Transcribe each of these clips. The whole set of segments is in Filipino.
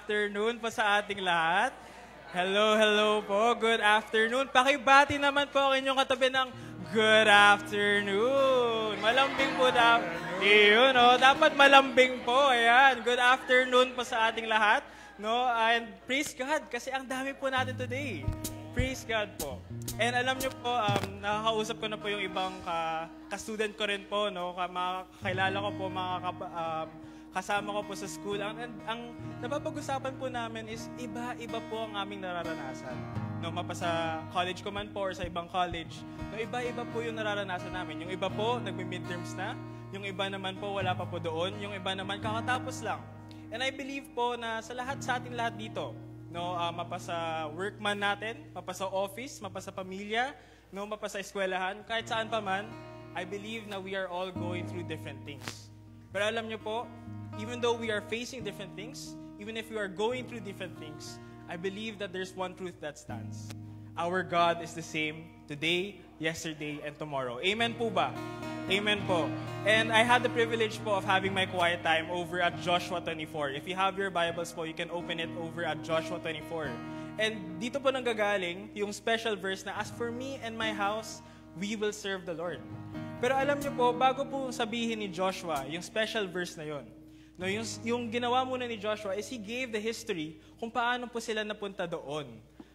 afternoon po sa ating lahat. Hello po. Good afternoon. Pakibati naman po ang inyong katabi ng good afternoon. Malambing po Iyon, no? Dapat malambing po. Ayan. Good afternoon po sa ating lahat. No? And praise God kasi ang dami po natin today. Praise God po. And alam nyo po, nakakausap ko na po yung ibang ka-student ko rin po, no? Kakilala ko po, kasama ko po sa school. Ang napapag-usapan po namin is iba-iba po ang aming nararanasan. No, mapasa college ko man po or sa ibang college, no, iba-iba po yung nararanasan namin. Yung iba po, nagmi-midterms na. Yung iba naman po, wala pa po doon. Yung iba naman, kakatapos lang. And I believe po na sa ating lahat dito, no, mapasa workman natin, mapasa office, mapasa pamilya, no, mapasa eskwelahan, kahit saan pa man, I believe na we are all going through different things. Pero alam nyo po, even though we are facing different things, even if we are going through different things, I believe that there's one truth that stands. Our God is the same today, yesterday, and tomorrow. Amen po ba? Amen po. And I had the privilege po of having my quiet time over at Joshua 24. If you have your Bibles po, you can open it over at Joshua 24. And dito po nanggagaling yung special verse na, as for me and my house, we will serve the Lord. Pero alam niyo po, bago po sabihin ni Joshua, yung special verse na yon, no, yung ginawa muna ni Joshua is he gave the history kung paano po sila napunta doon.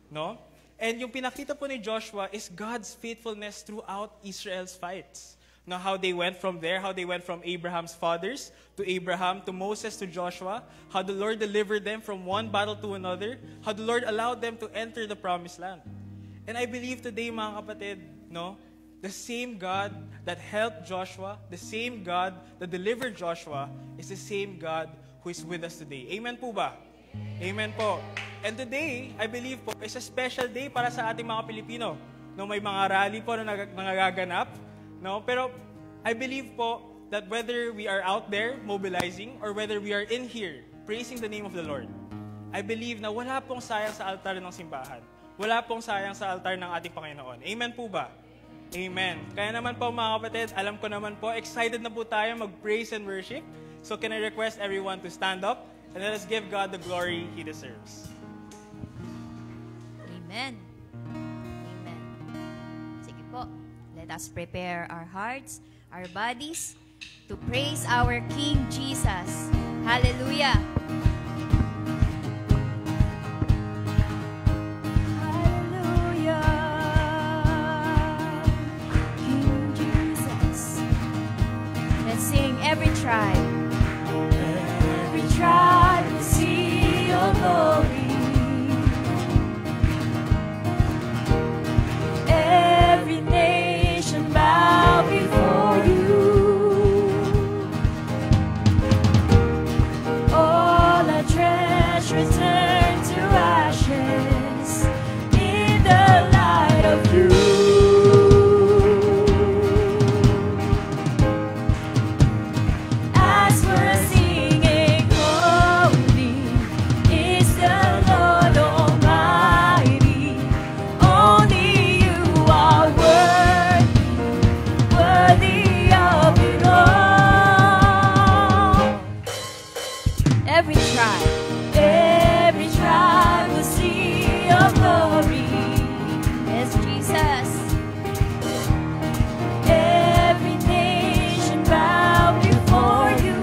No? And yung pinakita po ni Joshua is God's faithfulness throughout Israel's fights. Now, how they went from there, how they went from Abraham's fathers to Abraham, to Moses, to Joshua, how the Lord delivered them from one battle to another, how the Lord allowed them to enter the promised land. And I believe today, mga kapatid, no, the same God that helped Joshua, the same God that delivered Joshua, is the same God who is with us today. Amen po ba? Amen po. And today, I believe po, is a special day para sa ating mga Pilipino. No, may mga rally po na nagaganap. No, pero I believe po that whether we are out there mobilizing or whether we are in here praising the name of the Lord, I believe na wala pong sayang sa altar ng simbahan. Wala pong sayang sa altar ng ating Panginoon. Amen po ba? Amen. Kaya naman po mga kapatid, alam ko naman po, excited na po tayo mag-praise and worship. So can I request everyone to stand up and let us give God the glory He deserves. Amen. Amen. Sige po. Let us prepare our hearts, our bodies, to praise our King Jesus. Hallelujah! Hallelujah! King Jesus. Let's sing every tribe. Every tribe will see your glory. Bow before you. All our treasures turn to ashes in the light of you. As we're singing, holy is the Lord Almighty. Only you are worthy. Worthy of it all. Every tribe will see your glory. Yes, Jesus. Every nation bow before you.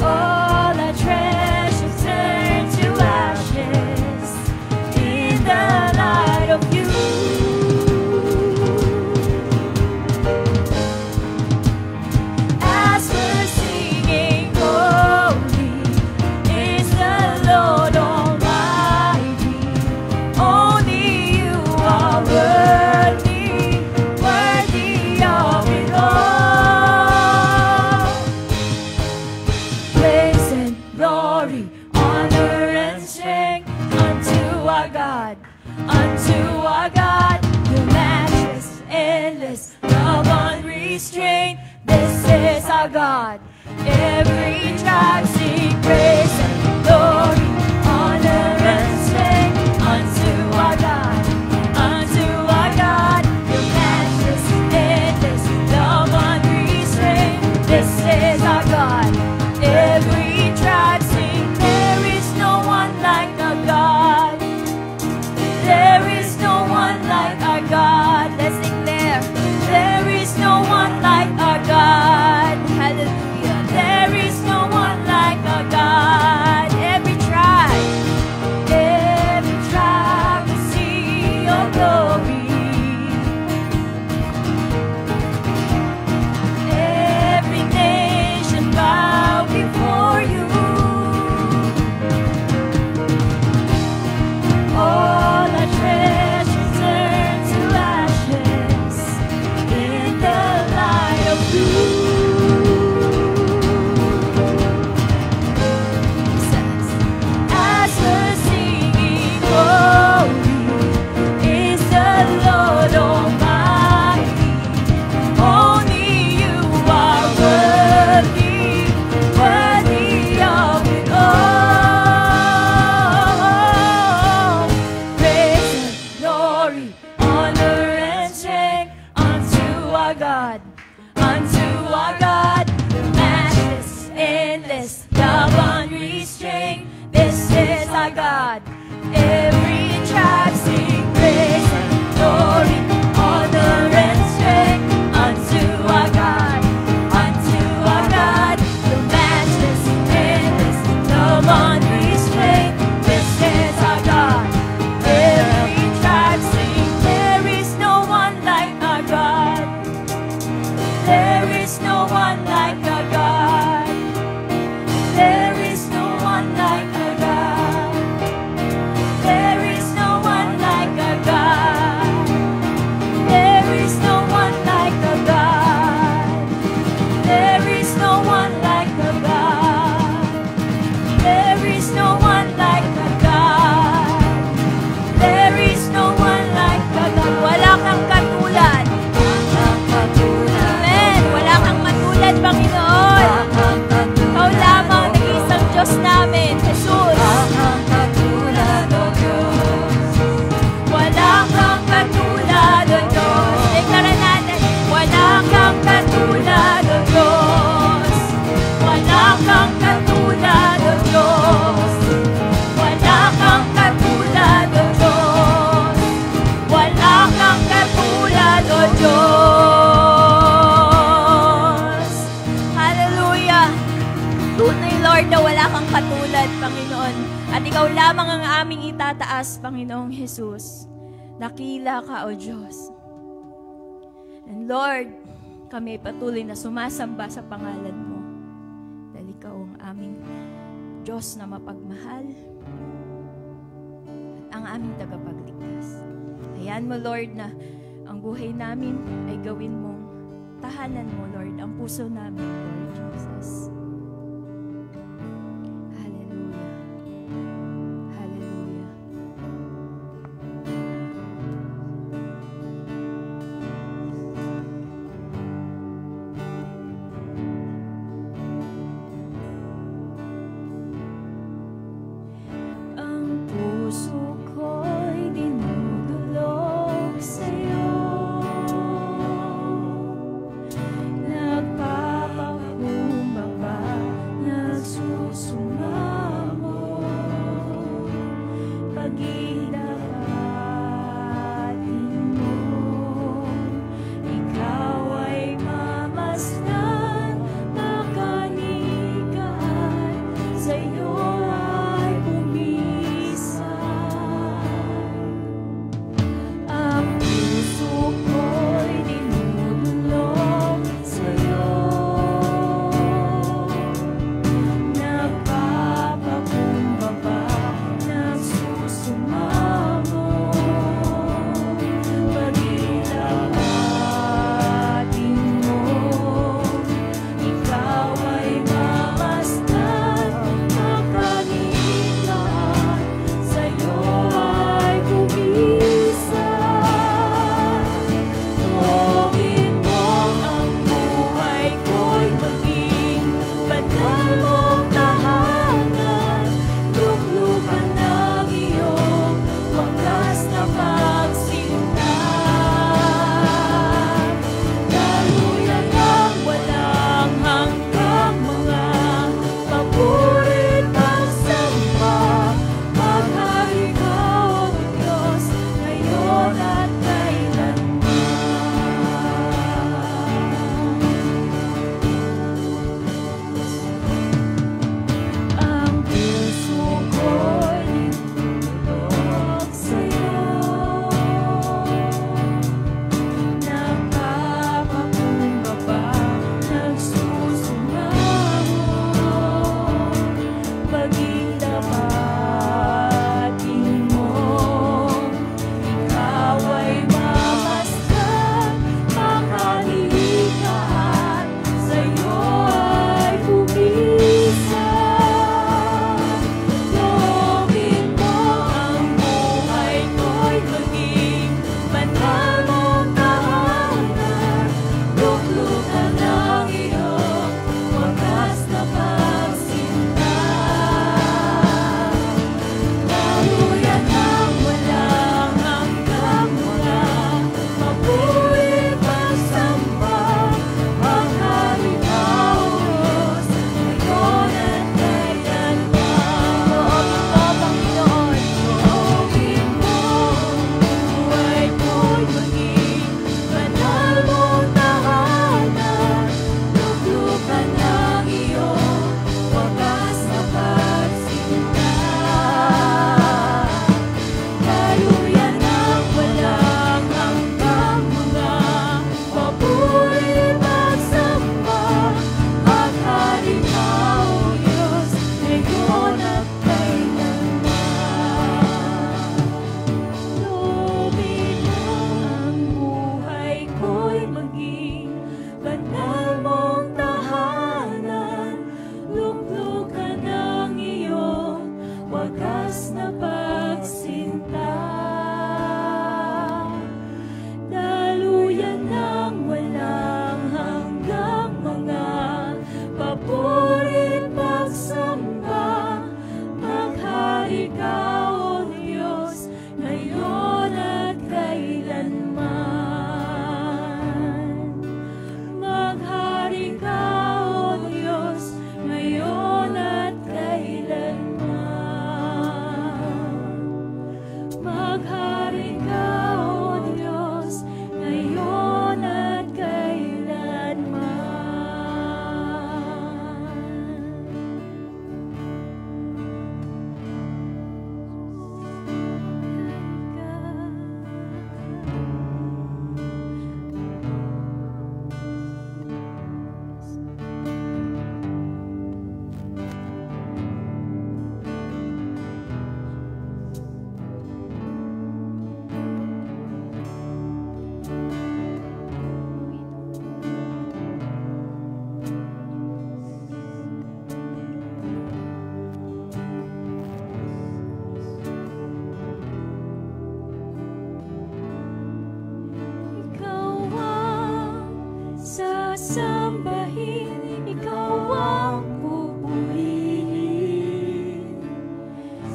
All our treasures turn to ashes in the light of you. As we're singing, holy is the Lord Almighty. Only you are worthy, worthy of it all. Praise and glory, honor and strength unto our God. Unto our God, the matchless, endless, love unrestrained. This is our God. Every tribe sing praise and glory, honor and strength unto our God. Unto our God, the matchless, endless, love unrestrained. This is our God. Ikaw lamang ang aming itataas, Panginoong Jesus. Dakila ka, O Diyos. And Lord, kami patuloy na sumasamba sa pangalan mo. Dahil ikaw ang aming Diyos na mapagmahal at ang aming tagapagligtas. Hayaan mo, Lord, na ang buhay namin ay gawin mong tahanan mo, Lord, ang puso namin, Lord Jesus. Hallelujah. Hallelujah. Ang puso ko'y dinudulog sa'yo. Nagpapakumbaba, nagsusumamo. Pag-idapatin mo, ikaw ay mamasdan, makanikan, sa'yo ay pumisan. Ang puso ko'y dinudulog sa'yo. Nagpapakumbaba, nagsusumamo. Pag-ilapatin mo, ikaw ay mamasdan, makanikan, sa'yo ay pumisan. Tuwin mo ang buhay ko'y maging banal mong tahanan. Luklukan ng iyong wagas na pagsinta. Daluyan ng walang hanggang mga papurit pagsamba. Maghari ka, O Diyos, ngayon at kailanman. Ang puso ko'y dinudulog sa'yo. Nagpapakumbaba, nagsusumamo. Pag-idapatin mo, ikaw ay mamasdan, makanikan, sa'yo ay pumisan. Tuwin mo ang buhay ko'y maging banal mong tahanan. Luklukan ng iyong wagas na pagsinta. Daluyan ng walang hanggang mga mabuhay pagsamba. Maghari ka, O Diyos, ngayon at kailanman. Loobin mo, Panginoon. Loobin mo ang buhay ko'y maging banal mong tahanan. Luklukan ng iyong wagas na pagsinta. Daluyan ng walang hanggang mga papurit pagsamba. Maghari ka, O Diyos, ngayon at kailanman. Loobin mo ang buhay ko'y maging banal mong tahanan. Luklukan ng iyong wagas na pagsinta. Daluyan ng walang hanggang mga papurit pagsamba. Maghari ka, O Diyos, ngayon at kailanman. Maghari ka, O Diyos, ngayon at kailanman. Maghari ka, O Diyos, ngayon at kailanman.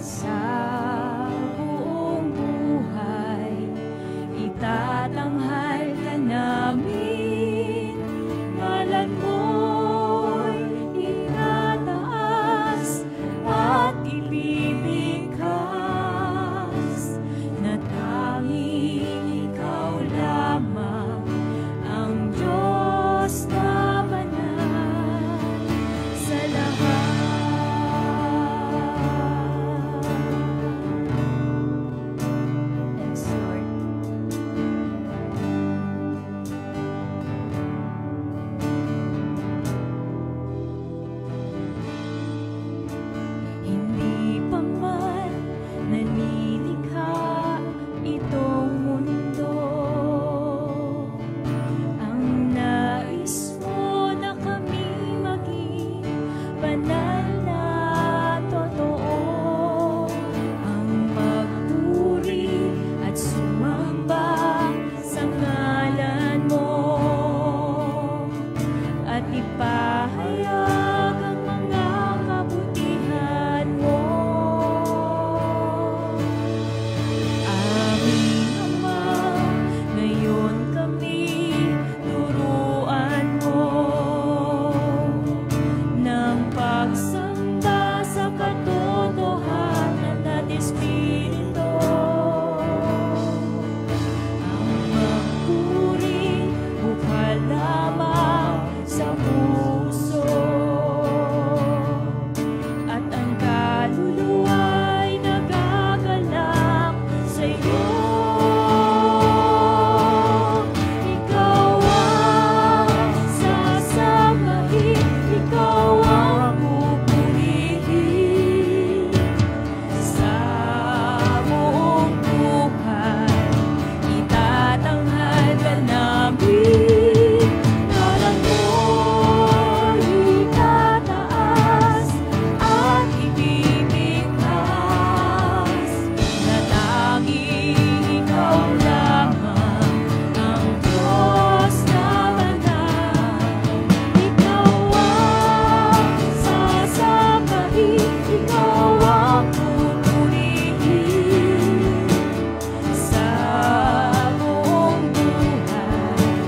sa buong buhay. Itatanghal ka namin, ngalan mo'y itataas at ibibigkas, na tanging ikaw lamang ang Diyos na banal sa lahat. Yes, Lord. Hindi pa man nalilikha itong mundo, ang nais mo na kami maging banal na totoo, ang magpuri at sumamba sa ngalan mo, at ipahayag ang mga kabutihan mo. Aming Ama, ngayon kami turuan mo ng pagsamba sa katotohanan at Espiritu, ang magpuri bukal lamang sa puso, at ang kaluluwa'y nagagalak sa iyo. Ikaw ang sasambahin, ikaw ang pupurihin sa buong buhay. Itatanghal ka namin, ngalan mo'y itataas at ibibigkas, na tanging ikaw lamang ang Diyos na banal. Ikaw ang sasambahin, ikaw ang pupurihin sa buong buhay.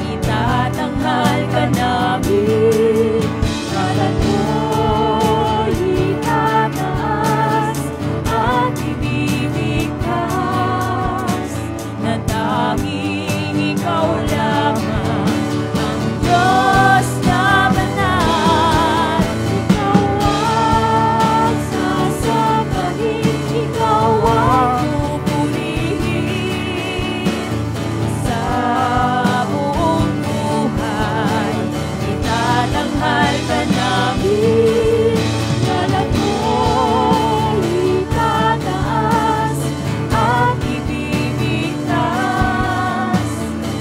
Itatanghal ka namin, ngalan mo'y itataas at ibibigkas, na tanging ikaw lamang ang Diyos na banal. Ikaw ang sasambahin, ikaw ang pupurihin sa buong buhay. Itatanghal ka namin, ngalan mo'y itataas at ibibigkas,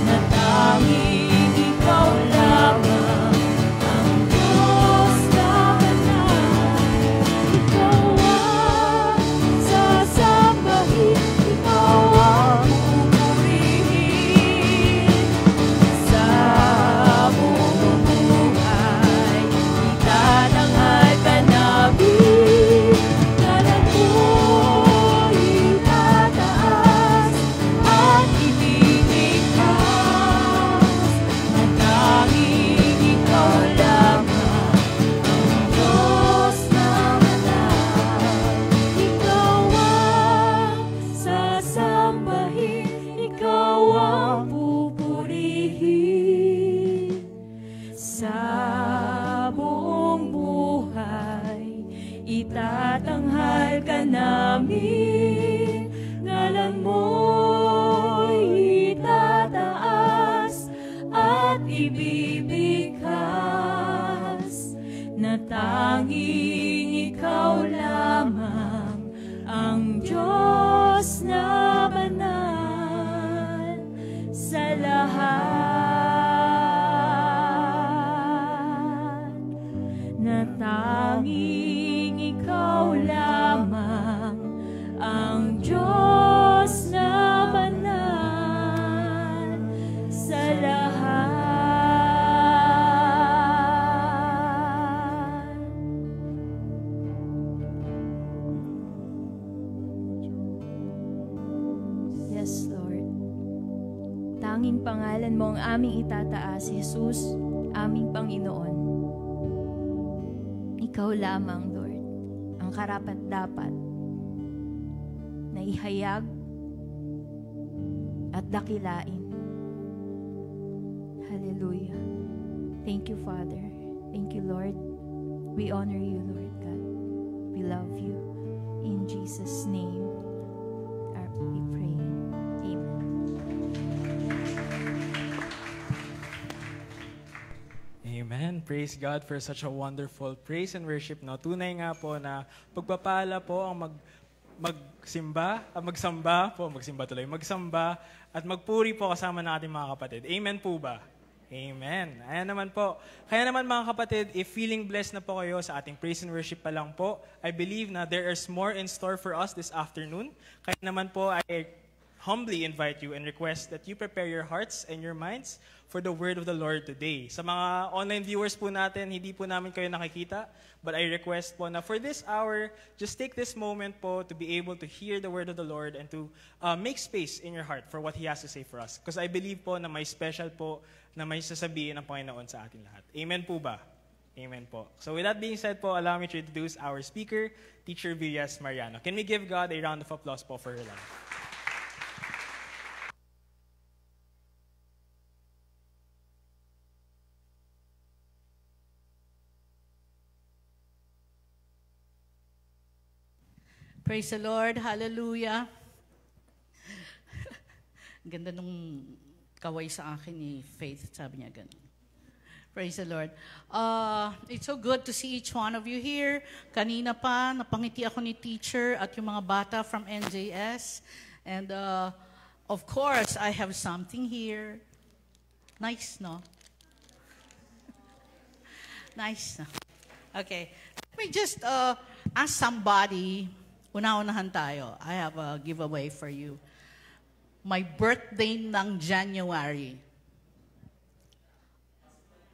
na tanging ikaw lamang ang Diyos na banal. Ikaw ang sasambahin, ikaw ang pupurihin sa buong buhay. Itatanghal ka namin, ngalan mo'y itataas at ibibigkas, na tanging ikaw lamang ang Diyos na banal. Ikaw ang sasambahin, ikaw ang pupurihin sa buong buhay. Itatanghal ka namin, ngalan mo'y itataas at ibibigkas, na tanging ikaw lamang ang Diyos na banal sa lahat, na tanging ikaw lamang ang Diyos na banal sa lahat. tanging pangalan mo ang aming itataas, Jesus, aming Panginoon. Ikaw lamang, Lord, ang karapat-dapat na ihayag at dakilain. Hallelujah. Thank you, Father. Thank you, Lord. We honor you, Lord God. We love you. In Jesus' name, we pray. Amen. Amen. Praise God for such a wonderful praise and worship. No? Tunay nga po na pagpapala po ang magsamba at magpuri po kasama natin mga kapatid. Amen po ba? Amen. Ayan naman po. Kaya naman mga kapatid, if feeling blessed na po kayo sa ating praise and worship pa lang po, I believe na there is more in store for us this afternoon. Kaya naman po, I humbly invite you and request that you prepare your hearts and your minds for the word of the Lord today. Sa mga online viewers po natin, hindi po namin kayo nakikita, but I request po na for this hour, just take this moment po to be able to hear the word of the Lord and to make space in your heart for what He has to say for us. Because I believe po na may special po na may sasabihin ng Panginoon sa atin lahat. Amen po ba? Amen po. So with that being said po, allow me to introduce our speaker, Teacher Villas Mariano. Can we give God a round of applause po for her life? Praise the Lord. Hallelujah. Ganda nung kaway sa akin ni Faith. Sabi niya ganun. Praise the Lord. It's so good to see each one of you here. Kanina pa, napangiti ako ni teacher at yung mga bata from NJS. And of course, I have something here. Nice, no? Nice, no? Okay. Let me just ask somebody. Una-unahan tayo. I have a giveaway for you. My birthday ng January.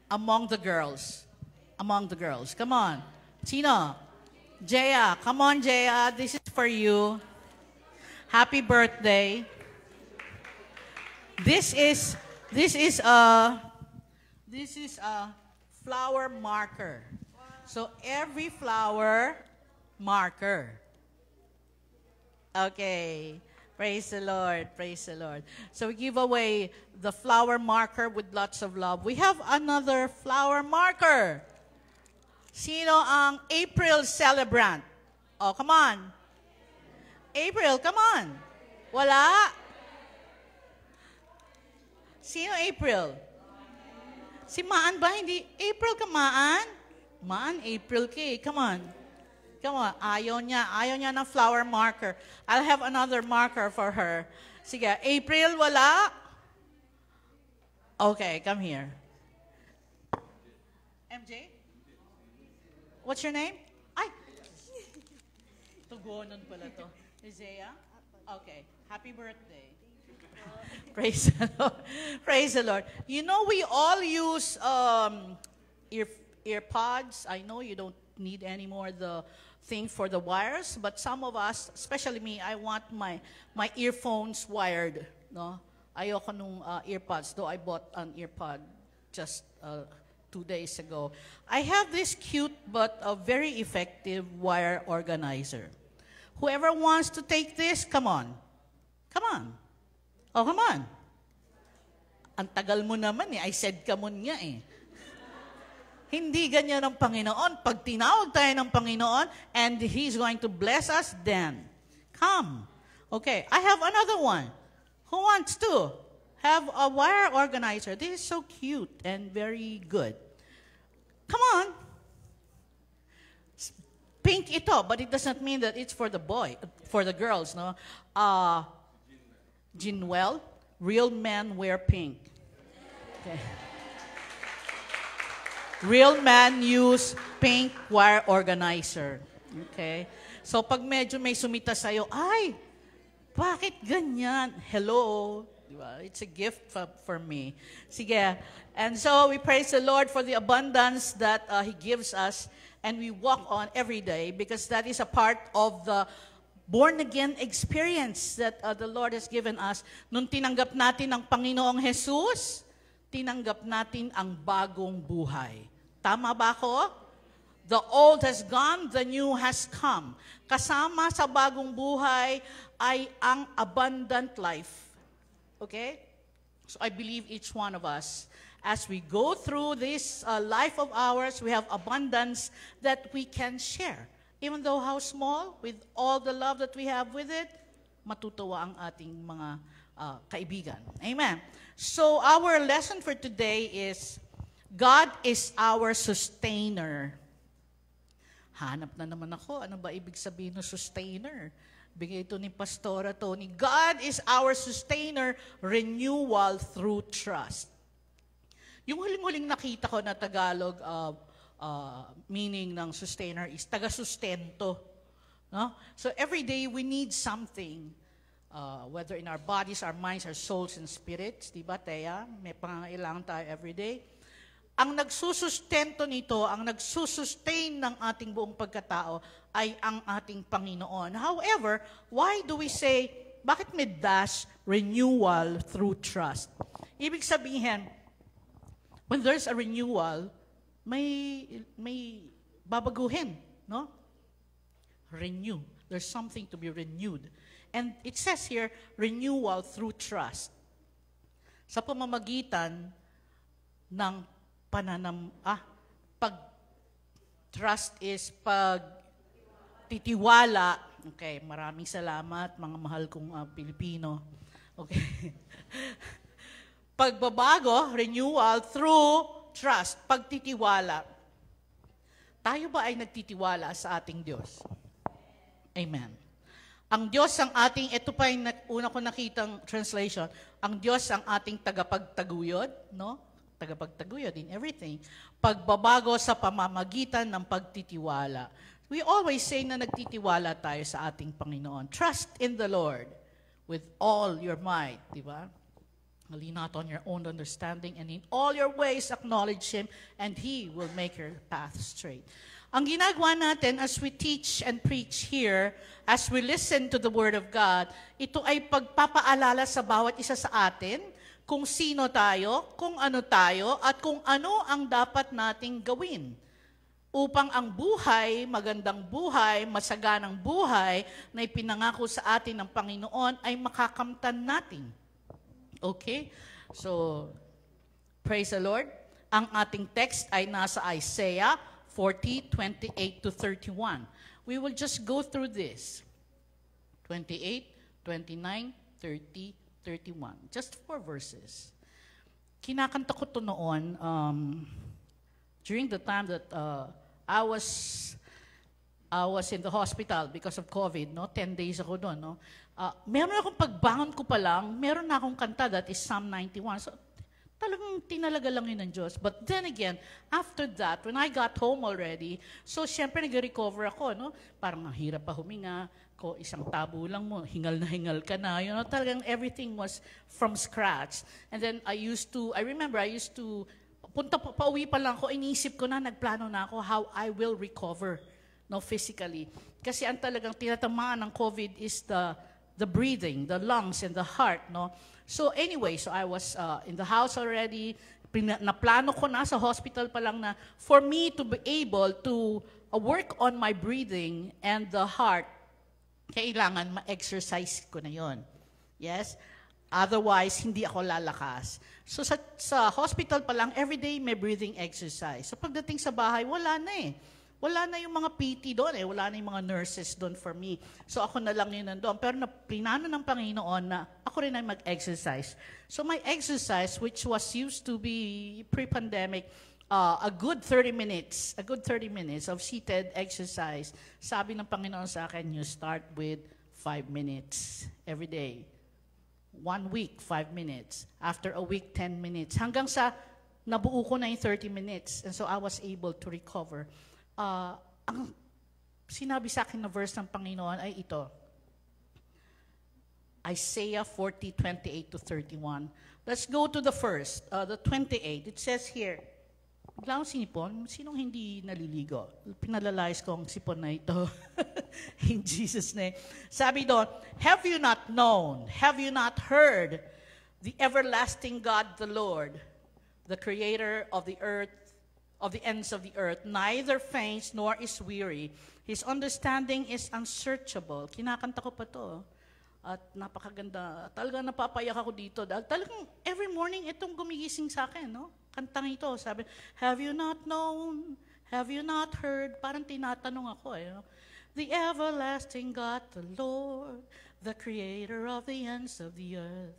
Among the girls. Among the girls. Come on. Sino? Jaya. Come on, Jaya. This is for you. Happy birthday. This is a flower marker. So every flower marker. Okay. Praise the Lord. Praise the Lord. So we give away the flower marker with lots of love. We have another flower marker. Sino ang April celebrant? Oh, come on. April, come on. Wala? Sino April? Si Maan ba? Hindi. April ka, Maan? Maan, April ka eh. Come on. Come on, ayaw niya ng flower marker. I'll have another marker for her. Sige, April, wala? Okay, come here. MJ? What's your name? Ay! Tugonon pala to. Isaiah? Okay, happy birthday. Praise the Lord. Praise the Lord. You know, we all use earpods. I know you don't need anymore the thing for the wires, but some of us, especially me, I want my earphones wired. No, ayoko nung earpods. Though I bought an earpod just 2 days ago. I have this cute but a very effective wire organizer. Whoever wants to take this, come on, come on. Oh, come on. Ang tagal mo naman eh. I said ka mo nga eh. Hindi ganyan ang Panginoon. Pag tinawag tayo ng Panginoon and He's going to bless us, then come. Okay, I have another one. Who wants to have a wire organizer? This is so cute and very good. Come on. Pink ito, but it does not mean that it's for the boy, for the girls, no? Ginwell, real men wear pink. Okay. Real man use pink wire organizer. Okay? So pag medyo may sumita sa'yo, ay, bakit ganyan? Hello? Diba? It's a gift for me. Sige. And so we praise the Lord for the abundance that He gives us and we walk on every day because that is a part of the born-again experience that the Lord has given us. Nung tinanggap natin ang Panginoong Jesus, tinanggap natin ang bagong buhay. Tama ba ako? The old has gone, the new has come. Kasama sa bagong buhay ay ang abundant life. Okay? So I believe each one of us, as we go through this life of ours, we have abundance that we can share. Even though how small, with all the love that we have with it, matutuwa ang ating mga kaibigan. Amen. So our lesson for today is, God is our sustainer. Hanap na naman ako. Ano ba ibig sabihin ng sustainer? Bigay ito ni Pastora Tony. God is our sustainer, renewal through trust. Yung huling-huling nakita ko na Tagalog meaning ng sustainer is taga-sustento. No? So every day we need something, whether in our bodies, our minds, our souls, and spirits. Diba, Teya? May pangangailangan tayo every day. Ang nagsusustento nito, ang nagsusustain ng ating buong pagkatao ay ang ating Panginoon. However, why do we say, bakit may dash renewal through trust? Ibig sabihin, when there's a renewal, may babaguhin, no? Renew. There's something to be renewed. And it says here, renewal through trust. Sa pamamagitan ng trust is pagtitiwala. Okay, maraming salamat, mga mahal kong Pilipino. Okay. Pagbabago, renewal through trust, pagtitiwala. Tayo ba ay nagtitiwala sa ating Diyos? Amen. Ang Diyos ang ating, ito pa yung una ko nakitang translation, ang Diyos ang ating tagapagtaguyod, no? Tagapagtaguyod in everything. Pagbabago sa pamamagitan ng pagtitiwala. We always say na nagtitiwala tayo sa ating Panginoon. Trust in the Lord with all your might, di ba? Lean not on your own understanding, and in all your ways acknowledge Him, and He will make your path straight. Ang ginagawa natin as we teach and preach here, as we listen to the Word of God, ito ay pagpapaalala sa bawat isa sa atin kung sino tayo, kung ano tayo, at kung ano ang dapat nating gawin upang ang buhay, magandang buhay, masaganang buhay na ipinangako sa atin ng Panginoon ay makakamtan natin. Okay? So, praise the Lord. Ang ating text ay nasa Isaiah 40:28-31. We will just go through this. 28, 29, 30, 31. Just 4 verses. Kinakanta ko ito noon during the time that I was in the hospital because of COVID, no? 10 days ako doon, no? Meron akong pagbangon ko pa lang, meron na akong kanta, that is Psalm 91. So, talagang tinalaga lang yun ng Diyos. But then again, after that, when I got home already, so syempre nag-recover ako, no? Parang hirap pa huminga, ko isang tabo lang mo, hingal na hingal ka na, you know, talagang everything was from scratch. And then I remember I used to, pauwi pa lang ako, inisip ko na, nagplano na ako how I will recover, no, physically. Kasi ang talagang tinatamaan ng COVID is the breathing, the lungs, and the heart, no? So anyway, so I was in the house already, naplano ko na sa hospital pa lang na for me to be able to work on my breathing and the heart, kailangan ma-exercise ko na yon. Yes? Otherwise, hindi ako lalakas. So sa hospital pa lang, everyday may breathing exercise. So pagdating sa bahay, wala na eh. Wala na yung mga PT doon eh. Wala na yung mga nurses doon for me. So ako na lang yun nandoon. Pero pinano ng Panginoon na ako rin ay mag-exercise. So my exercise, which was used to be pre-pandemic, a good 30 minutes of seated exercise. Sabi ng Panginoon sa akin, you start with 5 minutes every day. 1 week, 5 minutes. After a week, 10 minutes. Hanggang sa nabuo ko na yung 30 minutes. And so I was able to recover. Ang sinabi sa akin na verse ng Panginoon ay ito. Isaiah 40:28-31. Let's go to the first, the 28. It says here, bigla akong sinipon. Sinong hindi naliligo? Pinalalayas ko ang sipon na ito. In Jesus' name. Sabi doon, have you not known, have you not heard, the everlasting God, the Lord, the creator of the earth, of the ends of the earth, neither faints nor is weary. His understanding is unsearchable. Kinakanta ko pa to. At napakaganda. Talagang napapayak ako dito. Dahil talagang every morning itong gumigising sa akin, no? Kantang ito. Sabi, have you not known? Have you not heard? Parang tinatanong ako, eh. No? The everlasting God, the Lord, the creator of the ends of the earth,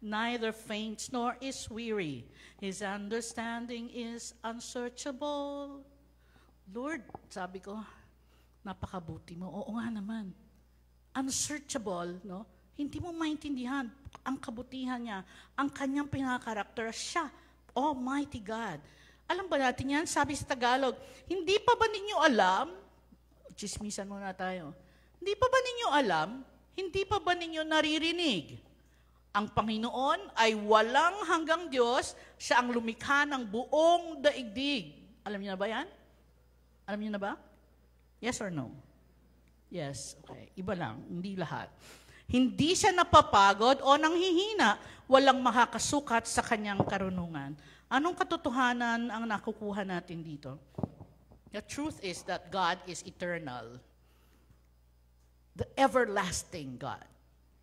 neither faints nor is weary. His understanding is unsearchable. Lord, sabi ko, napakabuti mo. Oo nga naman. Unsearchable, no? Hindi mo maintindihan ang kabutihan niya, ang kanyang pinaka-karakter. Siya, Almighty God. Alam ba natin yan? Sabi sa Tagalog, hindi pa ba ninyo alam? Chismisan muna tayo. Hindi pa ba ninyo alam? Hindi pa ba ninyo naririnig? Ang Panginoon ay walang hanggang Diyos, siya ang lumikha ng buong daigdig. Alam niyo na ba yan? Alam niyo na ba? Yes or no? Yes, okay. Iba lang, hindi lahat. Hindi siya napapagod o nanghihina, walang makakasukat sa kanyang karunungan. Anong katotohanan ang nakukuha natin dito? The truth is that God is eternal. The everlasting God.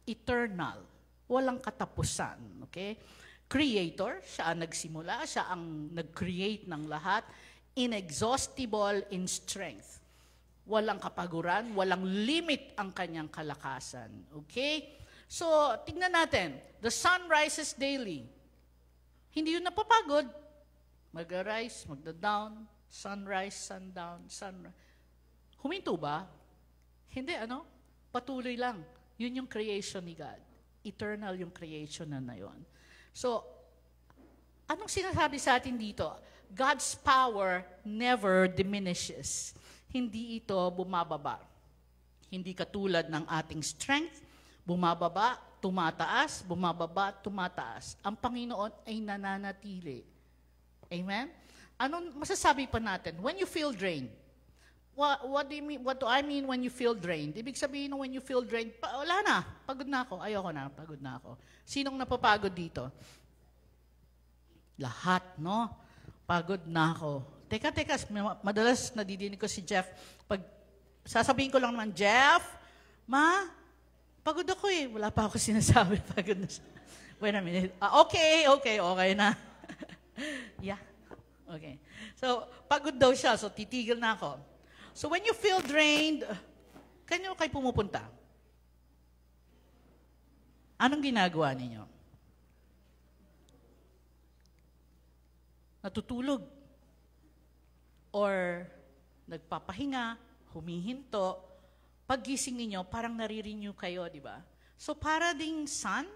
Eternal. Walang katapusan, okay? Creator, siya ang nagsimula, siya ang nag-create ng lahat. Inexhaustible in strength. Walang kapaguran, walang limit ang kanyang kalakasan. Okay? So, tingnan natin. The sun rises daily. Hindi yun napapagod. Mag-rise, magda-down, sunrise, sundown, sunrise. Huminto ba? Hindi, ano? Patuloy lang. Yun yung creation ni God. Eternal yung creation na yun. So, anong sinasabi sa atin dito? God's power never diminishes. Hindi ito bumababa. Hindi katulad ng ating strength, bumababa, tumataas, bumababa, tumataas. Ang Panginoon ay nananatili. Amen? Anong masasabi pa natin? When you feel drained, what do I mean when you feel drained? Ibig sabihin when you feel drained, wala na, pagod na ako, ayoko na, pagod na ako. Sinong napapagod dito? Lahat, no? Pagod na ako. Teka, madalas nadidinig ko si Jeff. Pag sasabihin ko lang naman, Jeff, ma, pagod ako eh. Wala pa ako sinasabi, pagod na siya. Wait a minute. Okay na. Yeah, okay. So, pagod daw siya, so titigil na ako. So, when you feel drained, kanyo kayo pumupunta? Anong ginagawa ninyo? Natutulog. Or nagpapahinga, humihinto, paggising ninyo, parang nare-renew kayo, di ba? So para ding sun,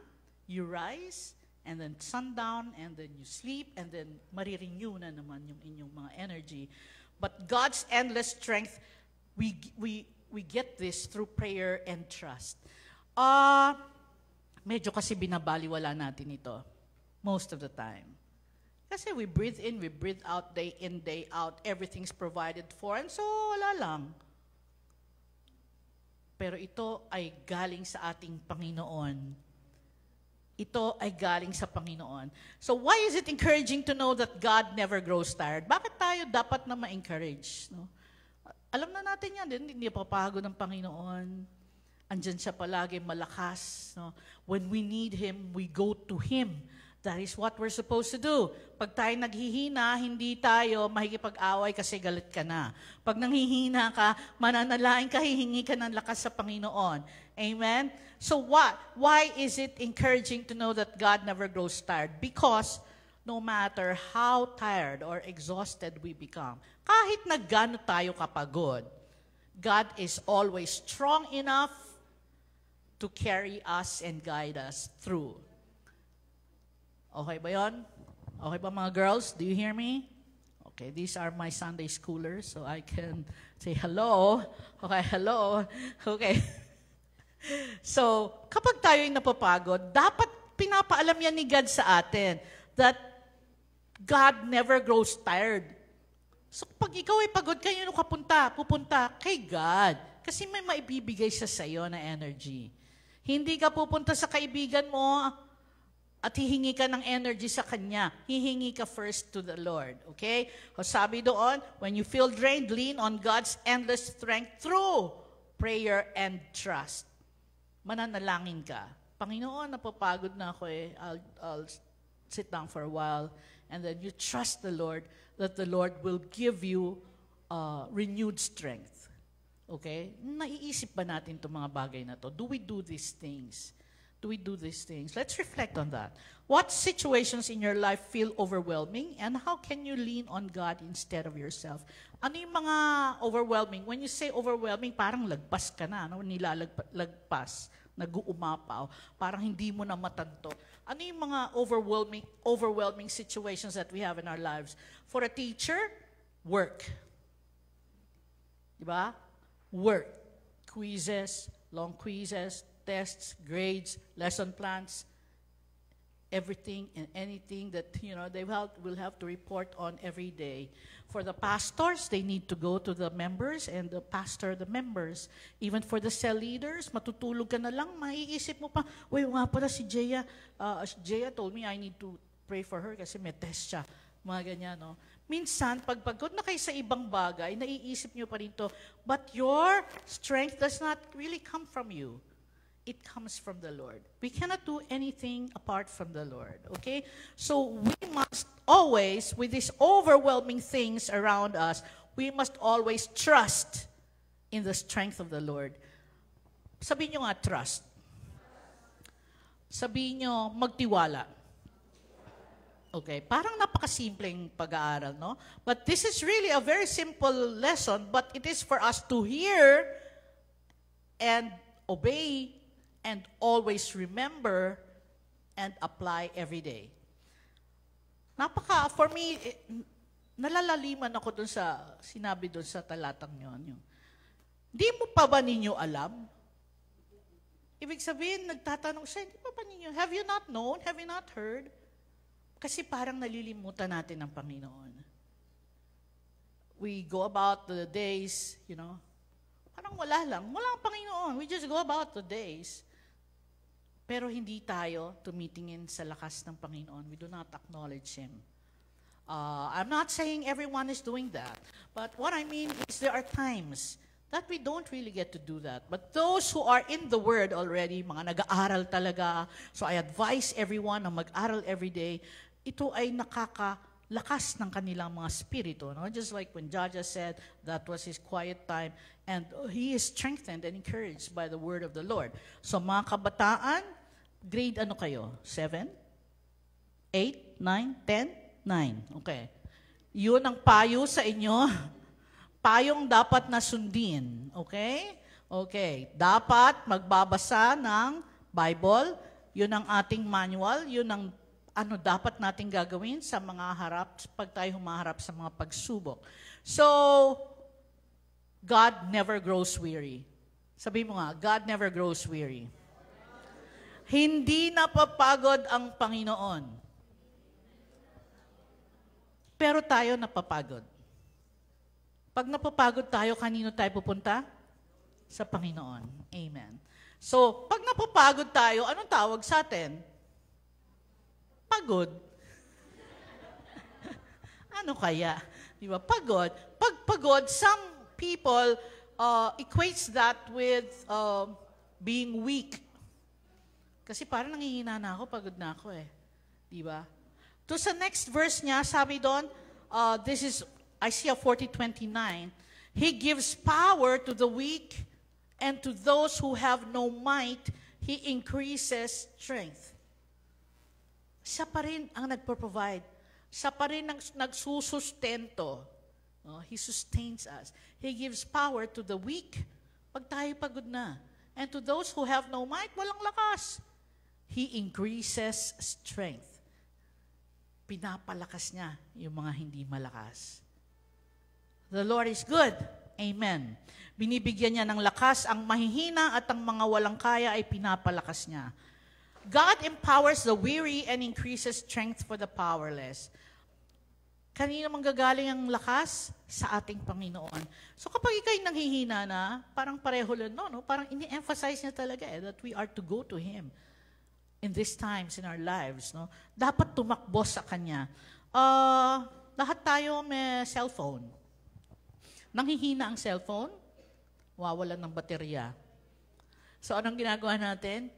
you rise, and then sundown, and then you sleep, and then marirenew na naman yung inyong mga energy. But God's endless strength, we get this through prayer and trust. Medyo kasi binabaliwala natin ito most of the time. Kasi we breathe in, we breathe out, day in, day out. Everything's provided for. And so, wala lang. Pero ito ay galing sa ating Panginoon. Ito ay galing sa Panginoon. So, why is it encouraging to know that God never grows tired? Bakit tayo dapat na ma-encourage? No? Alam na natin yan, hindi papagod ng Panginoon. Andyan siya palagi, malakas. No? When we need Him, we go to Him. That is what we're supposed to do. Pag tayo naghihina, hindi tayo makikipag-away kasi galit ka na. Pag nanghihina ka, mananalain ka, hihingi ka ng lakas sa Panginoon. Amen? So what? Why is it encouraging to know that God never grows tired? Because no matter how tired or exhausted we become, kahit na gaano tayo kapagod, God is always strong enough to carry us and guide us through. Okay ba yun? Okay ba mga girls? Do you hear me? Okay, these are my Sunday schoolers, so I can say hello. Okay, hello. Okay. So, kapag tayo'y napapagod, dapat pinapaalam yan ni God sa atin that God never grows tired. So pag ikaw ay pagod, kanino ka pupunta? Kay God. Kasi may maibibigay siya sa iyo na energy. Hindi ka pupunta sa kaibigan mo at hihingi ka ng energy sa Kanya. Hihingi ka first to the Lord. Okay? O sabi doon, when you feel drained, lean on God's endless strength through prayer and trust. Mananalangin ka. Panginoon, napapagod na ako eh. I'll sit down for a while. And then you trust the Lord that the Lord will give you renewed strength. Okay? Naiisip ba natin itong mga bagay na to? Do we do these things? Do we do these things? Let's reflect on that. What situations in your life feel overwhelming and how can you lean on God instead of yourself? Ano yung mga overwhelming? When you say overwhelming, parang lagpas ka na, no? Nilalagpas, nag-uumapaw, parang hindi mo na matanto. Ano yung mga overwhelming situations that we have in our lives? For a teacher, work. Diba? Work. Quizzes, long quizzes, tests, grades, lesson plans, everything and anything that, they will have to report on every day. For the pastors, they need to go to the members and the members. Even for the cell leaders, matutulog ka na lang, maiisip mo pa, uy, nga pala si Jaya, Jaya told me I need to pray for her kasi may test siya. Mga ganyan, no? Minsan, pagpagod na kayo sa ibang bagay, naiisip nyo pa rin to, but your strength does not really come from you. It comes from the Lord. We cannot do anything apart from the Lord, okay? So we must always, with these overwhelming things around us, we must always trust in the strength of the Lord. Sabihin nyo nga, trust. Sabihin nyo, magtiwala. Okay, parang napakasimpleng pag-aaral, no? But this is really a very simple lesson, but it is for us to hear and obey and always remember and apply every day. For me, nalalaliman ako dun sa, sinabi dun sa talatang yun. Di mo pa ba ninyo alam? Ibig sabihin, nagtatanong siya, di pa ba ninyo? Have you not known? Have you not heard? Kasi parang nalilimutan natin ang Panginoon. We go about the days, parang wala lang. Wala ang Panginoon. We just go about the days. Pero hindi tayo tumitingin sa lakas ng Panginoon. We do not acknowledge Him. I'm not saying everyone is doing that. But what I mean is there are times that we don't really get to do that. But those who are in the Word already, mga nag-aaral talaga, so I advise everyone na mag-aral every day, ito ay nakakalakas ng kanilang mga spirito. No? Just like when Jaja said, that was his quiet time, and he is strengthened and encouraged by the word of the Lord. So mga kabataan, grade ano kayo? 7? 8? 9? 10? 9. Okay. Yun ang payo sa inyo. Payong dapat na sundin. Okay? Okay. Dapat magbabasa ng Bible. Yun ang ating manual. Yun ang dapat nating gagawin sa pag tayo humaharap sa mga pagsubok. So, God never grows weary. Sabi mo nga, God never grows weary. Hindi napapagod ang Panginoon. Pero tayo napapagod. Pag napapagod tayo, kanino tayo pupunta? Sa Panginoon. Amen. So, pag napapagod tayo, anong tawag sa atin? Pagod. Ano kaya? Di ba? Pagod. Pag pagod, some people equates that with being weak. Kasi parang nangihina na ako, pagod na ako eh. Di ba? To sa next verse niya, sabi doon, this is Isaiah 40:29, He gives power to the weak, and to those who have no might, He increases strength. Siya pa rin ang nagpo-provide. Siya pa rin ang nagsusustento. He sustains us. He gives power to the weak pag tayo pagod na. And to those who have no might, walang lakas. He increases strength. Pinapalakas niya yung mga hindi malakas. The Lord is good. Amen. Binibigyan niya ng lakas ang mahihina at ang mga walang kaya ay pinapalakas niya. God empowers the weary and increases strength for the powerless. Kanina manggagaling ang lakas? Sa ating Panginoon. So kapag ikaw'y nanghihina na, parang pareho lang, no? Parang ini-emphasize niya talaga that we are to go to Him in these times in our lives. No? Dapat tumakbo sa Kanya. Lahat tayo may cellphone. Nanghihina ang cellphone, wawalan ng baterya. So anong ginagawa natin?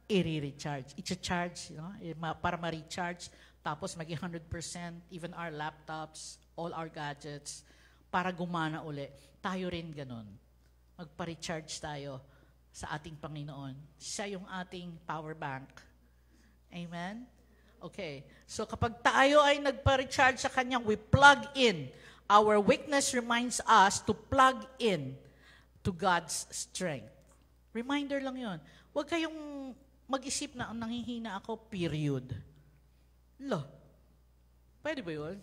I-recharge. I-charge, para ma-recharge. Tapos maging 100%, even our laptops, all our gadgets, para gumana uli. Tayo rin ganun. Magpa-recharge tayo sa ating Panginoon. Siya yung ating power bank. Amen? Okay. So kapag tayo ay nagpa-recharge sa Kanya, we plug in. Our weakness reminds us to plug in to God's strength. Reminder lang yun. Huwag kayong mag-isip na nanghihina ako, period. Pwede ba yun?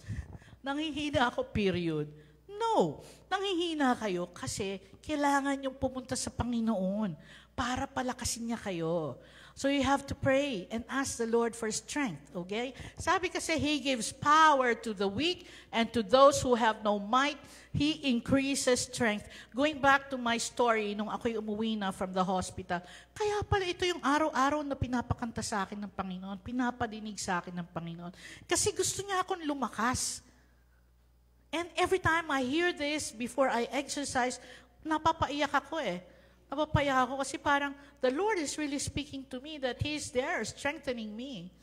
Nanghihina ako, period. No. Nanghihina kayo kasi kailangan yung pumunta sa Panginoon para palakasin niya kayo. So you have to pray and ask the Lord for strength. Okay? Sabi kasi, He gives power to the weak and to those who have no might, He increases strength. Going back to my story, nung ako'y umuwi na from the hospital, kaya pala ito yung araw-araw na pinapakanta sa akin ng Panginoon, pinapadinig sa akin ng Panginoon. Kasi gusto niya akong lumakas. And every time I hear this before I exercise, napapaiyak ako Napapaiyak ako kasi parang the Lord is really speaking to me that He is there strengthening me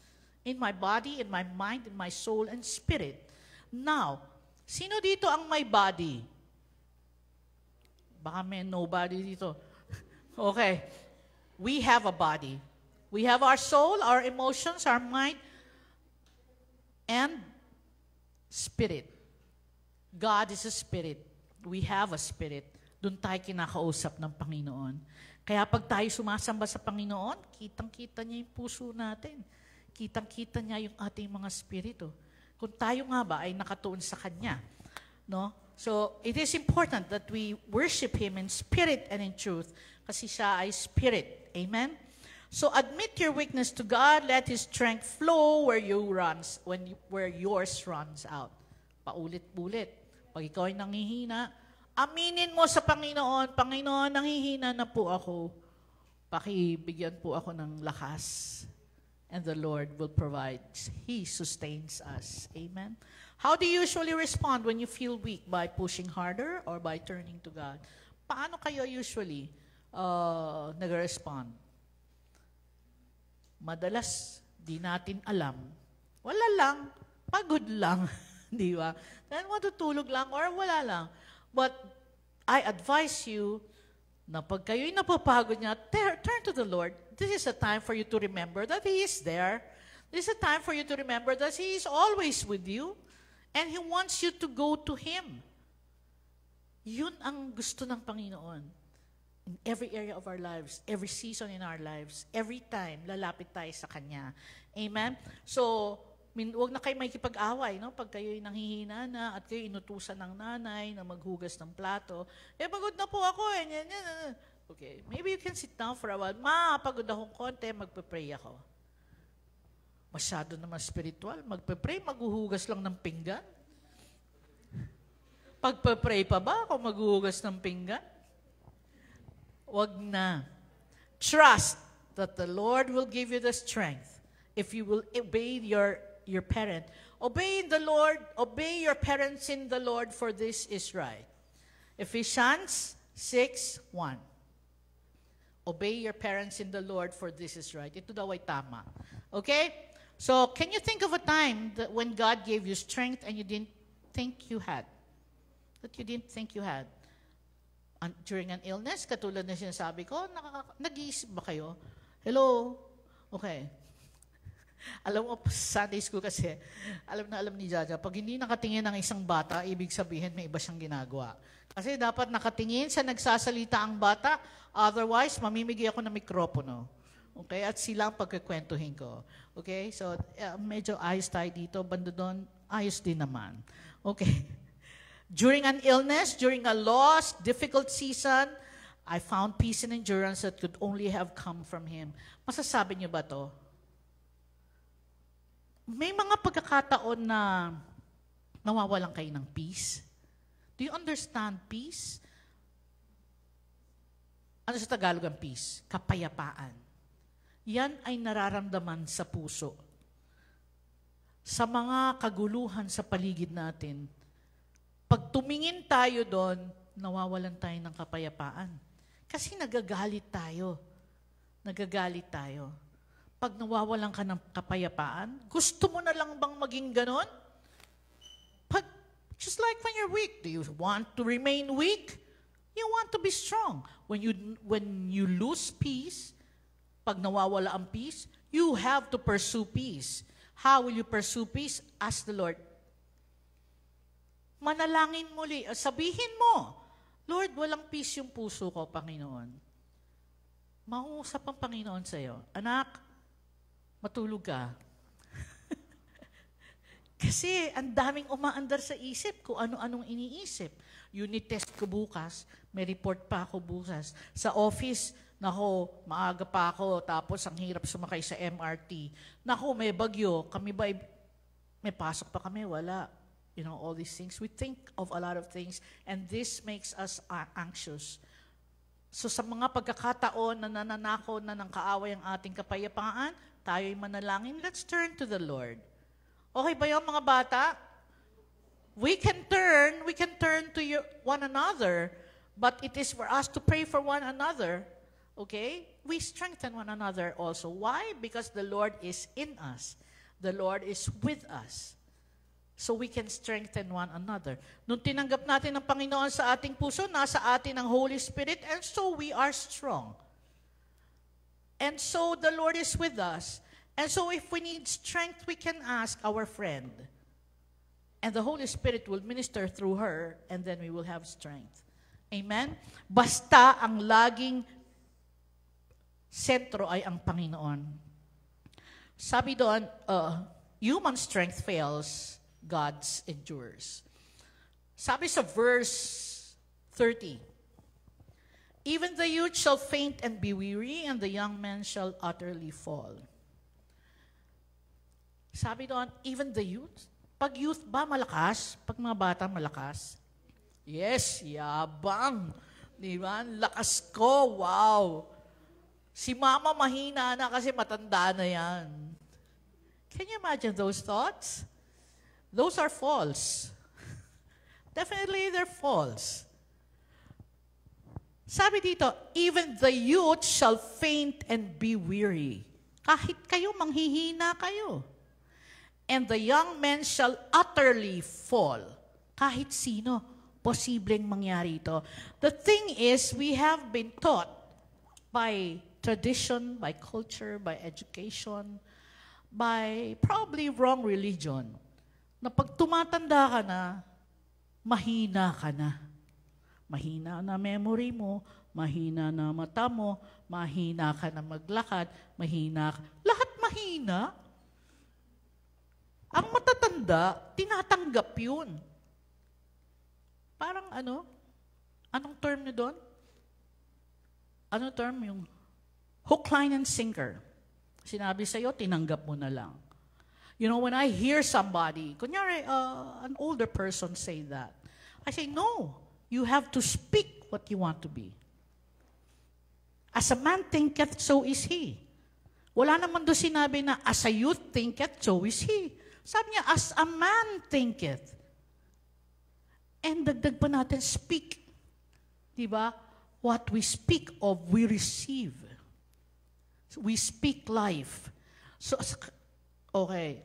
in my body, in my mind, in my soul, and spirit. Now, sino dito ang may body? Baka may nobody dito. Okay. We have a body. We have our soul, our emotions, our mind, and spirit. God is a spirit. We have a spirit. Doon tayo kinakausap ng Panginoon. Kaya pag tayo sumasamba sa Panginoon, kitang-kita niya yung puso natin. Kitang-kita niya yung ating mga spirito. Kung tayo nga ba ay nakatuon sa Kanya. No? So, it is important that we worship Him in spirit and in truth kasi siya ay spirit. Amen? So, admit your weakness to God. Let His strength flow where yours runs out. Paulit-ulit. Pag ikaw ay nanghihina, aminin mo sa Panginoon, Panginoon, nanghihina na po ako. Pakibigyan po ako ng lakas. And the Lord will provide. He sustains us. Amen? How do you usually respond when you feel weak? By pushing harder or by turning to God? Paano kayo usually nag-respond? Madalas, di natin alam. Wala lang. Pagod lang. Di ba? Dahil matutulog lang or wala lang. But I advise you na pag kayo'y napapagod niya, turn to the Lord. This is a time for you to remember that He is there. This is a time for you to remember that He is always with you. And He wants you to go to Him. Yun ang gusto ng Panginoon. In every area of our lives, every season in our lives, every time, lalapit tayo sa Kanya. Amen? So, huwag na kayo makikipag-away, no? Pag kayo'y nanghihina na at kayo inutusan ng nanay na maghugas ng plato, pagod na po ako Okay, maybe you can sit down for a while. Pagod akong konti, magpe-pray ako. Masyado naman spiritual. Magpe-pray, maghuhugas lang ng pinggan. Pagpe-pray pa ba ako maghuhugas ng pinggan? Wag na. Trust that the Lord will give you the strength if you will obey your parent. Obey the Lord, obey your parents in the Lord, for this is right. Ephesians 6:1. Obey your parents in the Lord, for this is right. Ito daw ay tama. Okay? So, can you think of a time that when God gave you strength and you didn't think you had? That you didn't think you had? During an illness, katulad na sinasabi ko, nag-iisip ba kayo? Hello? Okay. Alam mo, Sunday school kasi, alam ni Jaja, pag hindi nakatingin ng isang bata, ibig sabihin may iba siyang ginagawa. Kasi dapat nakatingin sa nagsasalita ang bata, otherwise, mamimigay ako ng mikropono. Okay? At sila ang pagkikwentuhin ko. Okay? So, medyo ayos tayo dito. Banda doon, ayos din naman. Okay? During an illness, during a loss, difficult season, I found peace and endurance that could only have come from Him. Masasabi niyo ba to? May mga pagkakataon na nawawalan kayo ng peace? Do you understand peace? Ano sa Tagalog ang peace? Kapayapaan. Yan ay nararamdaman sa puso. Sa mga kaguluhan sa paligid natin, pag tumingin tayo doon, nawawalan tayo ng kapayapaan. Kasi nagagalit tayo. Nagagalit tayo. Pag nawawalan ka ng kapayapaan, gusto mo na lang bang maging ganon? Just like when you're weak, do you want to remain weak? You want to be strong. When you lose peace, pag nawawala ang peace, you have to pursue peace. How will you pursue peace? Ask the Lord. Manalangin muli. Sabihin mo, Lord, walang peace yung puso ko, Panginoon. Mauusap ang Panginoon sa'yo. Anak, matulog ka. Kasi ang daming umaandar sa isip kung ano-anong iniisip. Unit test ko bukas, may report pa ako bukas. Sa office, nako, maaga pa ako, tapos ang hirap sumakay sa MRT. Nako, may bagyo, kami ba, may pasok pa kami? Wala. You know, all these things. We think of a lot of things, and this makes us anxious. So sa mga pagkakataon na nananakaw na ng kaaway ang ating kapayapaan, tayo'y manalangin, let's turn to the Lord. Okay ba yung mga bata? We can turn to one another, but it is for us to pray for one another. Okay? We strengthen one another also. Why? Because the Lord is in us. The Lord is with us. So we can strengthen one another. Nung tinanggap natin ang Panginoon sa ating puso, nasa atin ang Holy Spirit, and so we are strong. And so the Lord is with us. And so if we need strength, we can ask our friend. And the Holy Spirit will minister through her, and then we will have strength. Amen? Basta ang laging sentro ay ang Panginoon. Sabi doon, human strength fails, God's endures. Sabi sa verse 30, even the youth shall faint and be weary, and the young men shall utterly fall. Sabi doon, even the youth. Pag youth ba malakas? Pag mga bata malakas? Yes, yabang. Di ba? Lakas ko, wow. Si mama mahina na kasi matanda na yan. Can you imagine those thoughts? Those are false. Definitely they're false. Sabi dito, even the youth shall faint and be weary. Kahit kayo, manghihina kayo. And the young men shall utterly fall. Kahit sino, posibleng mangyari ito. The thing is, we have been taught by tradition, by culture, by education, by probably wrong religion, na pag tumatanda ka na, mahina ka na. Mahina na memory mo, mahina na mata mo, mahina ka na maglakad, mahina ka. Lahat mahina. Ang matatanda, tinatanggap yun. Parang anong term nyo doon? Anong term yung hook, line, and sinker? Sinabi sa'yo, tinanggap mo na lang. You know, when I hear somebody, kunyari, an older person say that, I say, no, you have to speak what you want to be. As a man thinketh, so is he. Wala naman doon sinabi na, as a youth thinketh, so is he. Sabi niya, as a man thinketh. And dagdag pa natin, speak. Diba? What we speak of, we receive. So we speak life. So, okay.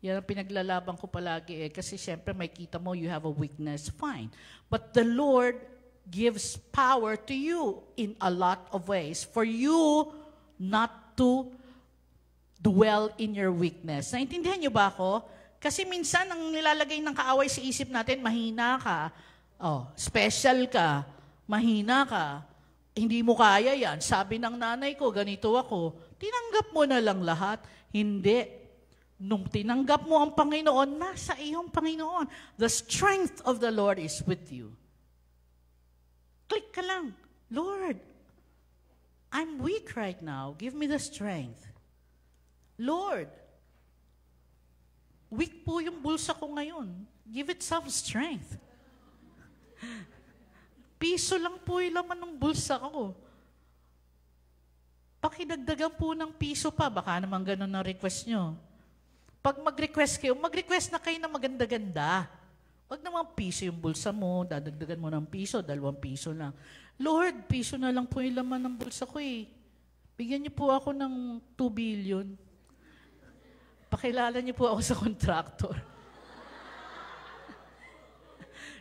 Yan ang pinaglalaban ko palagi eh. Kasi syempre, may kita mo, you have a weakness. Fine. But the Lord gives power to you in a lot of ways for you not to dwell in your weakness. Naintindihan niyo ba ako? Kasi minsan, ang nilalagay ng kaaway sa isip natin, mahina ka, special ka, mahina ka, hindi mo kaya yan. Sabi ng nanay ko, ganito ako. Tinanggap mo na lang lahat. Hindi. Nung tinanggap mo ang Panginoon, nasa iyong Panginoon. The strength of the Lord is with you. Click ka lang. Lord, I'm weak right now. Give me the strength. Lord, Weak po yung bulsa ko ngayon. Give it some strength. Piso lang po yung laman ng bulsa ko. Pakidagdagan po ng piso pa. Baka naman ganun ang request nyo. Pag mag-request kayo, mag-request na kayo na maganda-ganda. Wag naman piso yung bulsa mo, dadagdagan mo ng piso, 2 piso lang. Lord, piso na lang po yung laman ng bulsa ko eh. Bigyan niyo po ako ng 2 billion. Pakilala niyo po ako sa contractor.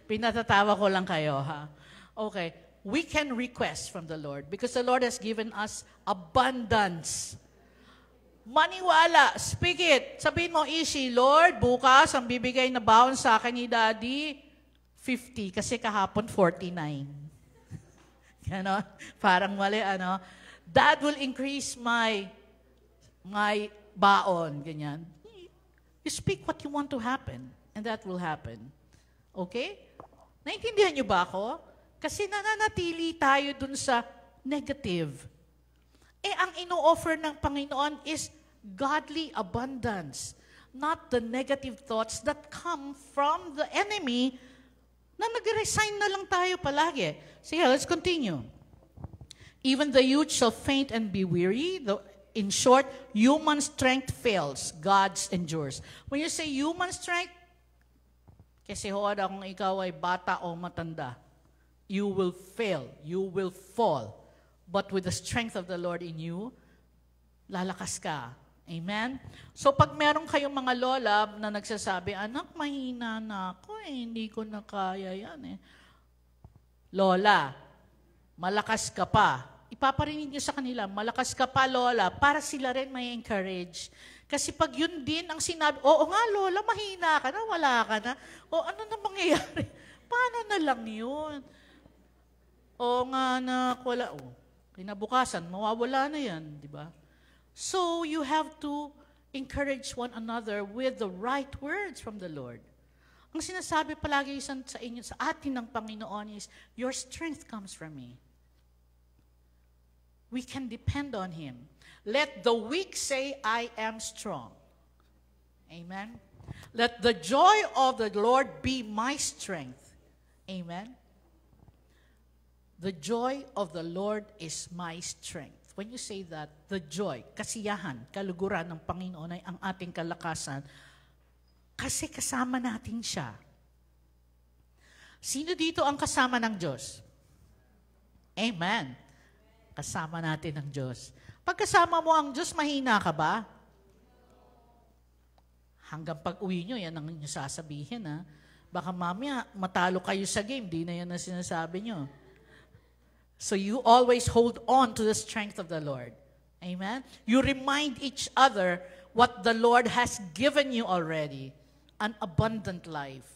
Pinatatawa ko lang kayo, ha? Okay. We can request from the Lord because the Lord has given us abundance. Maniwala, speak it. Sabihin mo, Ishi, Lord, bukas ang bibigay na baon sa akin ni Daddy, 50, kasi kahapon 49. Ganon? Parang mali, ano? That will increase my baon, ganyan. You speak what you want to happen, and that will happen. Okay? Naintindihan niyo ba ako? Kasi nananatili tayo dun sa negative. Ang ino-offer ng Panginoon is godly abundance, not the negative thoughts that come from the enemy na nag-resign na lang tayo palagi. Sige, let's continue. Even the youth shall faint and be weary. In short, human strength fails, God's endures. When you say human strength, kasi hood kung ikaw ay bata o matanda, you will fail, you will fall. But with the strength of the Lord in you, lalakas ka. Amen? So pag meron kayong mga lola na nagsasabi, anak, mahina na ako hindi ko na kaya yan eh. Lola, malakas ka pa. Ipaparinig niyo sa kanila, malakas ka pa, lola, para sila rin may encourage. Kasi pag yun din ang sinabi, oo nga, lola, mahina ka na, wala ka na. O ano na mangyayari? Paano na lang yun? O nga na, wala. O, kinabukasan, mawawala na yan, di ba? So, you have to encourage one another with the right words from the Lord. Ang sinasabi palagi sa inyo, sa atin ng Panginoon is, your strength comes from me. We can depend on Him. Let the weak say, I am strong. Amen? Let the joy of the Lord be my strength. Amen? The joy of the Lord is my strength. When you say that, the joy, kasiyahan, kaluguran ng Panginoon ay ang ating kalakasan kasi kasama natin siya. Sino dito ang kasama ng Diyos? Amen. Kasama natin ang Diyos. Pag kasama mo ang Diyos, mahina ka ba? Hanggang pag-uwi nyo, yan ang inyo sasabihin, ha? Baka mamaya, matalo kayo sa game, di na yan ang sinasabi nyo. So you always hold on to the strength of the Lord. Amen? You remind each other what the Lord has given you already. An abundant life.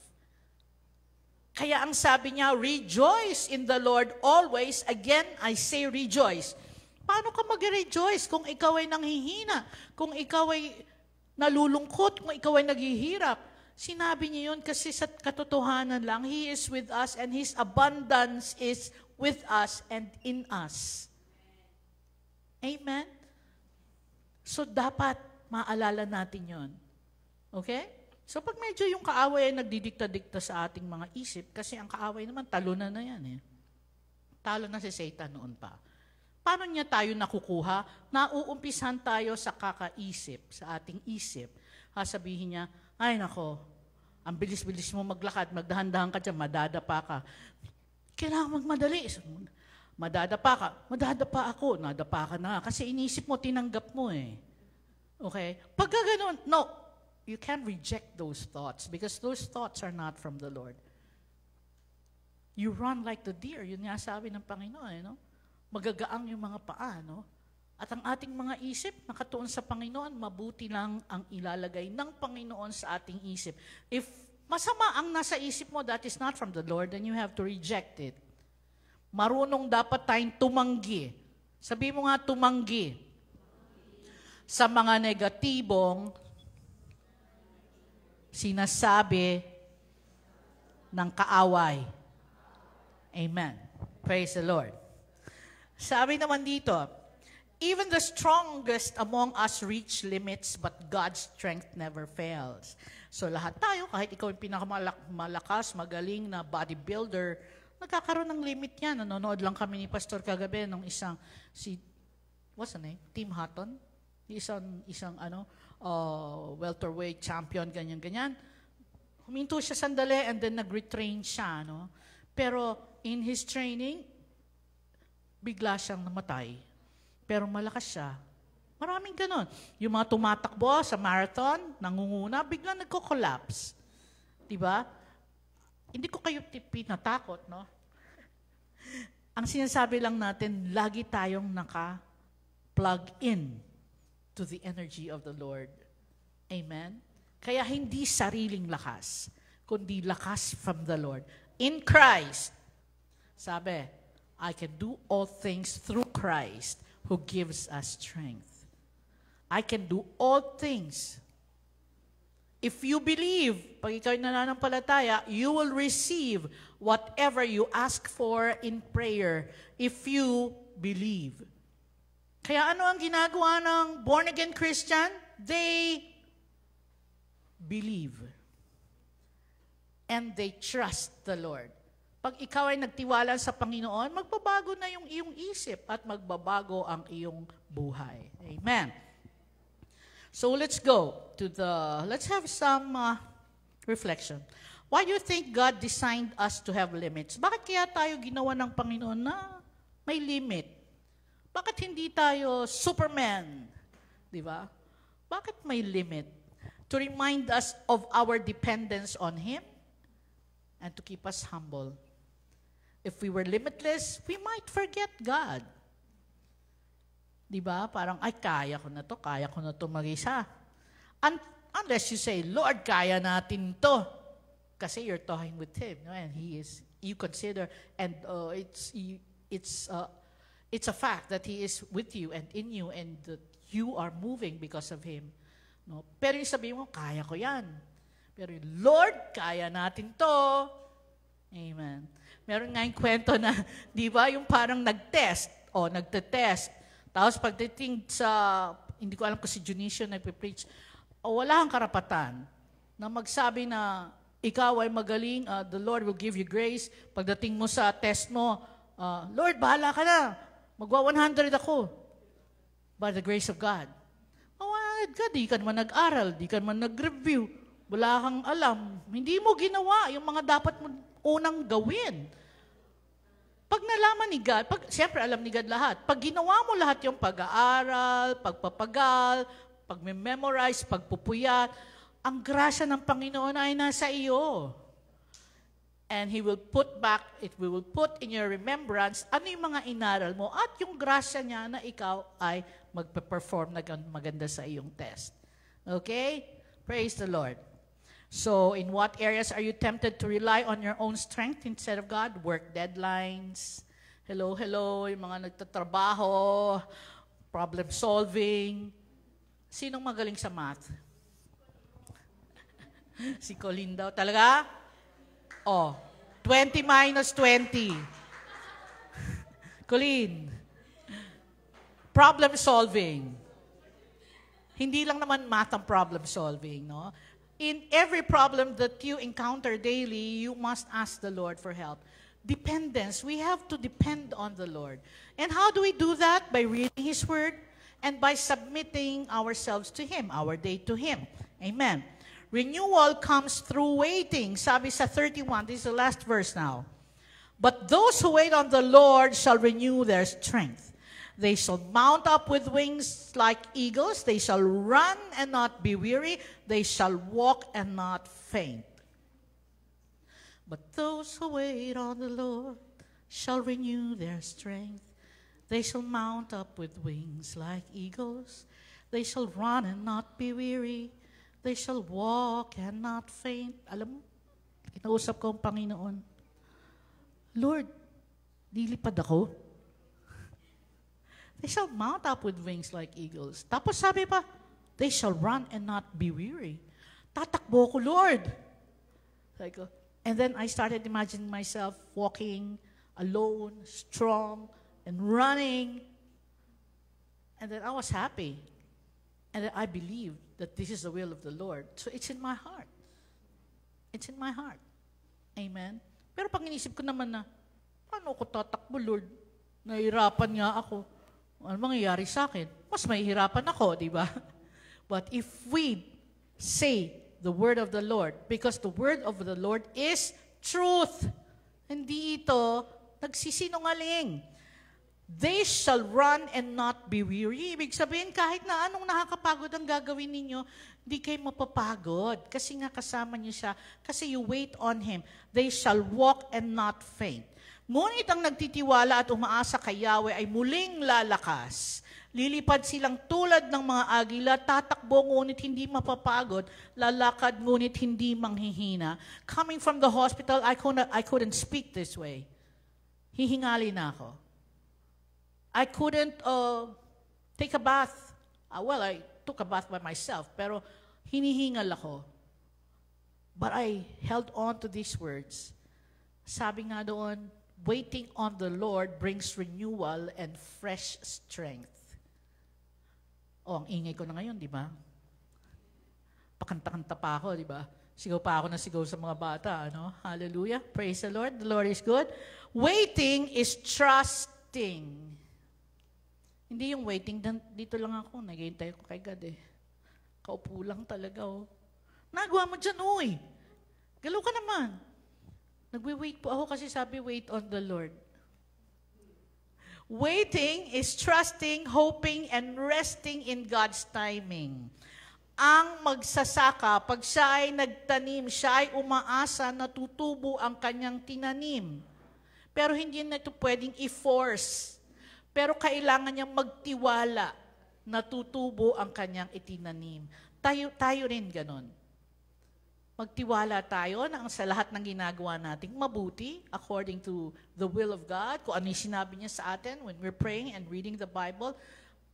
Kaya ang sabi niya, rejoice in the Lord always. Again, I say rejoice. Paano ka mag-rejoice kung ikaw ay nanghihina? Kung ikaw ay nalulungkot? Kung ikaw ay naghihirap? Sinabi niya yun kasi sa katotohanan lang, He is with us and His abundance is with us and in us. Amen? So, dapat maalala natin yon. Okay? So, pag medyo yung kaaway ay nagdidikta-dikta sa ating mga isip, kasi ang kaaway naman, talo na yan eh. Talo na si Satan noon pa. Paano niya tayo nakukuha? Nauumpisan tayo sa kakaisip, sa ating isip. Sabihin niya, ay nako, ang bilis-bilis mo maglakad, magdahan-dahan ka dyan, madadapa ka. Kailangan magmadali. Madadapa ako, nadapa ka na. Kasi inisip mo, tinanggap mo eh. Okay? Pag gano'n, no, you can't reject those thoughts because those thoughts are not from the Lord. You run like the deer. Yun nga sabi ng Panginoon, no? Magagaang yung mga paa, no? At ang ating mga isip, nakatuon sa Panginoon, mabuti lang ang ilalagay ng Panginoon sa ating isip. If masama ang nasa isip mo, that is not from the Lord, then you have to reject it. Marunong dapat tayong tumanggi. Sabi mo nga, tumanggi. Sa mga negatibong sinasabi ng kaaway. Amen. Praise the Lord. Sabi naman dito, even the strongest among us reach limits, but God's strength never fails. So lahat tayo, kahit ikaw yung pinakamalakas, magaling na bodybuilder, nagkakaroon ng limit yan. Nanonood lang kami ni Pastor kagabi ng what's the name? Tim Hutton? Isang welterweight champion, ganyan-ganyan. Huminto siya sandali and then nag-retrain siya. No? Pero in his training, bigla siyang namatay. Pero malakas siya. Maraming ganon. Yung mga tumatakbo sa marathon, nangunguna, bigla nagko-collapse. Diba? Hindi ko kayo pinatakot, no? Ang sinasabi lang natin, lagi tayong naka-plug in to the energy of the Lord. Amen? Kaya hindi sariling lakas, kundi lakas from the Lord. In Christ, sabi, I can do all things through Christ who gives us strength. I can do all things. If you believe, pag ikaw nananampalataya, you will receive whatever you ask for in prayer if you believe. Kaya ano ang ginagawa ng born-again Christian? They believe. And they trust the Lord. Pag ikaw ay nagtiwala sa Panginoon, magbabago na yung iyong isip at magbabago ang iyong buhay. Amen. So let's have some reflection. Why do you think God designed us to have limits? Bakit kaya tayo ginawa ng Panginoon na may limit? Bakit hindi tayo Superman? Di ba? Bakit may limit? To remind us of our dependence on Him and to keep us humble. If we were limitless, we might forget God. Diba? Parang, ay, kaya ko na to mag-isa. Unless you say, Lord, kaya natin to. Kasi you're talking with Him. No? And you consider, and it's a fact that He is with you and in you, and that you are moving because of Him. No? Pero yung sabihin mo, kaya ko yan. Pero yung, Lord, kaya natin to. Amen. Meron nga yung kwento na, di ba, yung parang nagtest, nagtetest. Tapos pagdating sa, hindi ko alam kung si Junicio nagpe-preach, wala kang karapatan na magsabi na ikaw ay magaling, the Lord will give you grace. Pagdating mo sa test mo, Lord, bahala ka na. Magwa 100 ako. By the grace of God. 100 ka, di ka naman nag-aral, di ka naman nag-review. Wala kang alam. Hindi mo ginawa yung mga dapat mo unang gawin. Pag nalaman ni God, siyempre alam ni God lahat. Pag ginawa mo lahat yung pag-aaral, pagpapagal, pag-memorize, pagpupuyat, ang grasya ng Panginoon ay nasa iyo. And He will put in your remembrance ano yung mga inaral mo at yung grasya niya na ikaw ay magpe-perform na maganda sa iyong test. Okay? Praise the Lord. So, in what areas are you tempted to rely on your own strength instead of God? Work deadlines. Hello, yung mga nagtatrabaho, problem solving. Sinong magaling sa math? Si Colin daw. Talaga? 20 minus 20. Colin. Problem solving. Hindi lang naman math ang problem solving, no? In every problem that you encounter daily, you must ask the Lord for help. Dependence. We have to depend on the Lord. And how do we do that? By reading His Word and by submitting ourselves to Him, our day to Him. Amen. Renewal comes through waiting. Sabi sa 31, this is the last verse now. But those who wait on the Lord shall renew their strength. They shall mount up with wings like eagles. They shall run and not be weary. They shall walk and not faint. But those who wait on the Lord shall renew their strength. They shall mount up with wings like eagles. They shall run and not be weary. They shall walk and not faint. Alam mo, kinausap ko ang Panginoon. Lord, lilipad ako. They shall mount up with wings like eagles. Tapos sabi pa, they shall run and not be weary. Tatakbo ko, Lord. And then I started imagining myself walking alone, strong, and running. And then I was happy. And then I believed that this is the will of the Lord. So it's in my heart. It's in my heart. Amen? Pero pag inisip ko naman na, paano ako tatakbo, Lord? Nahihirapan nga ako. Ano mangyayari sa akin? Mas mahihirapan ako, di ba? But if we say the word of the Lord, because the word of the Lord is truth. Hindi ito nagsisinungaling. They shall run and not be weary. Ibig sabihin, kahit na anong nakakapagod ang gagawin ninyo, di kayo mapapagod. Kasi nga kasama niyo siya. Kasi you wait on Him. They shall walk and not faint. Ngunit ang nagtitiwala at umaasa kay Yahweh ay muling lalakas. Lilipad silang tulad ng mga agila, tatakbo ngunit hindi mapapagod, lalakad ngunit hindi manghihina. Coming from the hospital, I couldn't speak this way. Hihingali na ako. I couldn't take a bath. Well, I took a bath by myself, pero hinihingal ako. But I held on to these words. Sabi nga doon, waiting on the Lord brings renewal and fresh strength. Ang ingay ko na ngayon, di ba? Pakanta-kanta pa ako, di ba? Sigaw pa ako na sigaw sa mga bata, ano? Hallelujah. Praise the Lord. The Lord is good. Waiting is trusting. Hindi yung waiting, dito lang ako, naghihintay ko kay God eh. Kaupo lang talaga oh. Nagawa mo dyan, uy. Galaw ka naman. Nagwe-wait po ako kasi sabi, wait on the Lord. Waiting is trusting, hoping, and resting in God's timing. Ang magsasaka, pag siya ay nagtanim, siya ay umaasa na tutubo ang kanyang tinanim. Pero hindi na ito pwedeng i-force. Pero kailangan niyang magtiwala na tutubo ang kanyang itinanim. Tayo rin ganon. Magtiwala tayo na ang sa lahat ng ginagawa nating mabuti, according to the will of God, kung ano yung sinabi niya sa atin when we're praying and reading the Bible,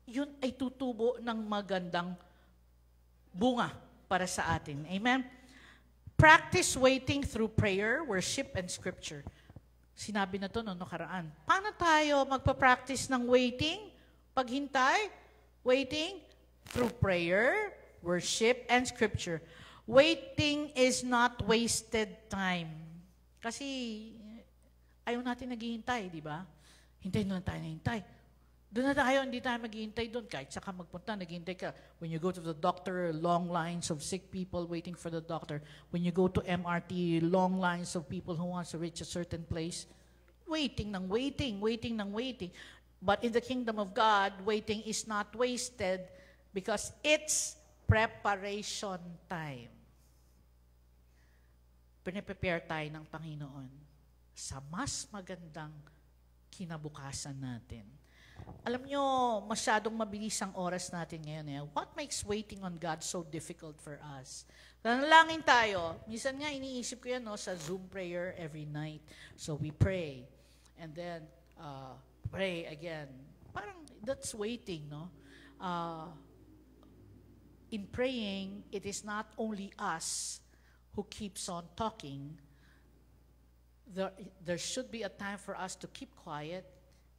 yun ay tutubo ng magandang bunga para sa atin. Amen? Practice waiting through prayer, worship, and scripture. Sinabi na to noong nakaraan. Paano tayo magpa-practice ng waiting? Paghintay? Waiting? Through prayer, worship, and scripture. Waiting is not wasted time. Kasi ayaw natin naghihintay, di ba? Hintayin na tayo naghihintay. Doon na tayo, hindi tayo maghihintay doon. Kahit saka magpunta, naghihintay ka. When you go to the doctor, long lines of sick people waiting for the doctor. When you go to MRT, long lines of people who wants to reach a certain place. Waiting ng waiting, waiting ng waiting. But in the kingdom of God, waiting is not wasted because it's preparation time. Pine-prepare tayo ng Panginoon sa mas magandang kinabukasan natin. Alam nyo, masyadong mabilis ang oras natin ngayon. Eh. What makes waiting on God so difficult for us? Nanalangin tayo. Minsan nga iniisip ko yan no, sa Zoom prayer every night. So we pray. And then pray again. Parang that's waiting, no? In praying, it is not only us who keeps on talking. There should be a time for us to keep quiet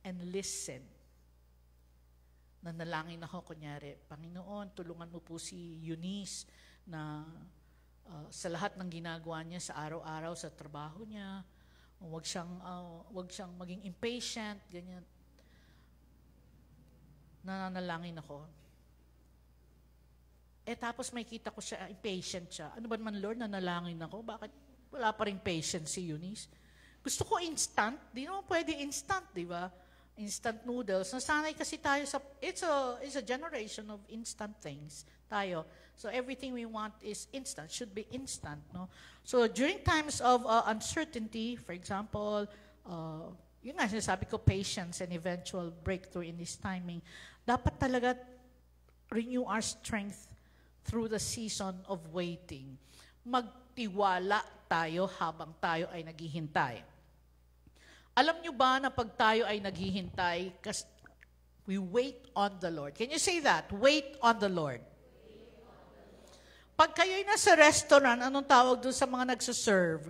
and listen. Nanalangin ako, kunyari, Panginoon, tulungan mo po si Eunice na sa lahat ng ginagawa niya sa araw-araw sa trabaho niya, wag siyang maging impatient, ganyan. Nananalangin ako. Tapos may kita ko siya, impatient siya. Ano ba naman, Lord, nanalangin ako? Bakit wala pa rin patience si Eunice? Gusto ko instant. Di naman pwede instant, di ba? Instant noodles. Nasanay kasi tayo sa, it's a generation of instant things. Tayo. So everything we want is instant. Should be instant, no? So during times of uncertainty, for example, yun nga, sinasabi ko, patience and eventual breakthrough in this timing, dapat talaga renew our strength through the season of waiting. Magtiwala tayo habang tayo ay naghihintay. Alam nyo ba na pag tayo ay naghihintay, we wait on the Lord. Can you say that? Wait on the Lord. Pag kayo'y nasa restaurant, anong tawag doon sa mga nagsuserve?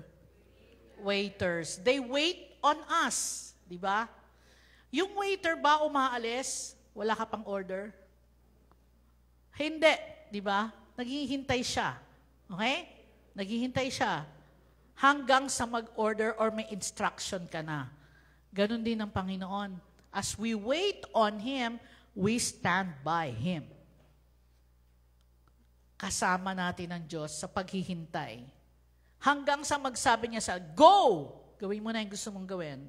Waiters. They wait on us. Di ba? Yung waiter ba umaalis? Wala ka pang order? Hindi. Di ba? Naghihintay siya. Okay? Naghihintay siya. hanggang sa mag-order or may instruction ka na. Ganon din ang Panginoon. As we wait on Him, we stand by Him. Kasama natin ang Diyos sa paghihintay. Hanggang sa magsabi niya sa, go! Gawin mo na yung gusto mong gawin.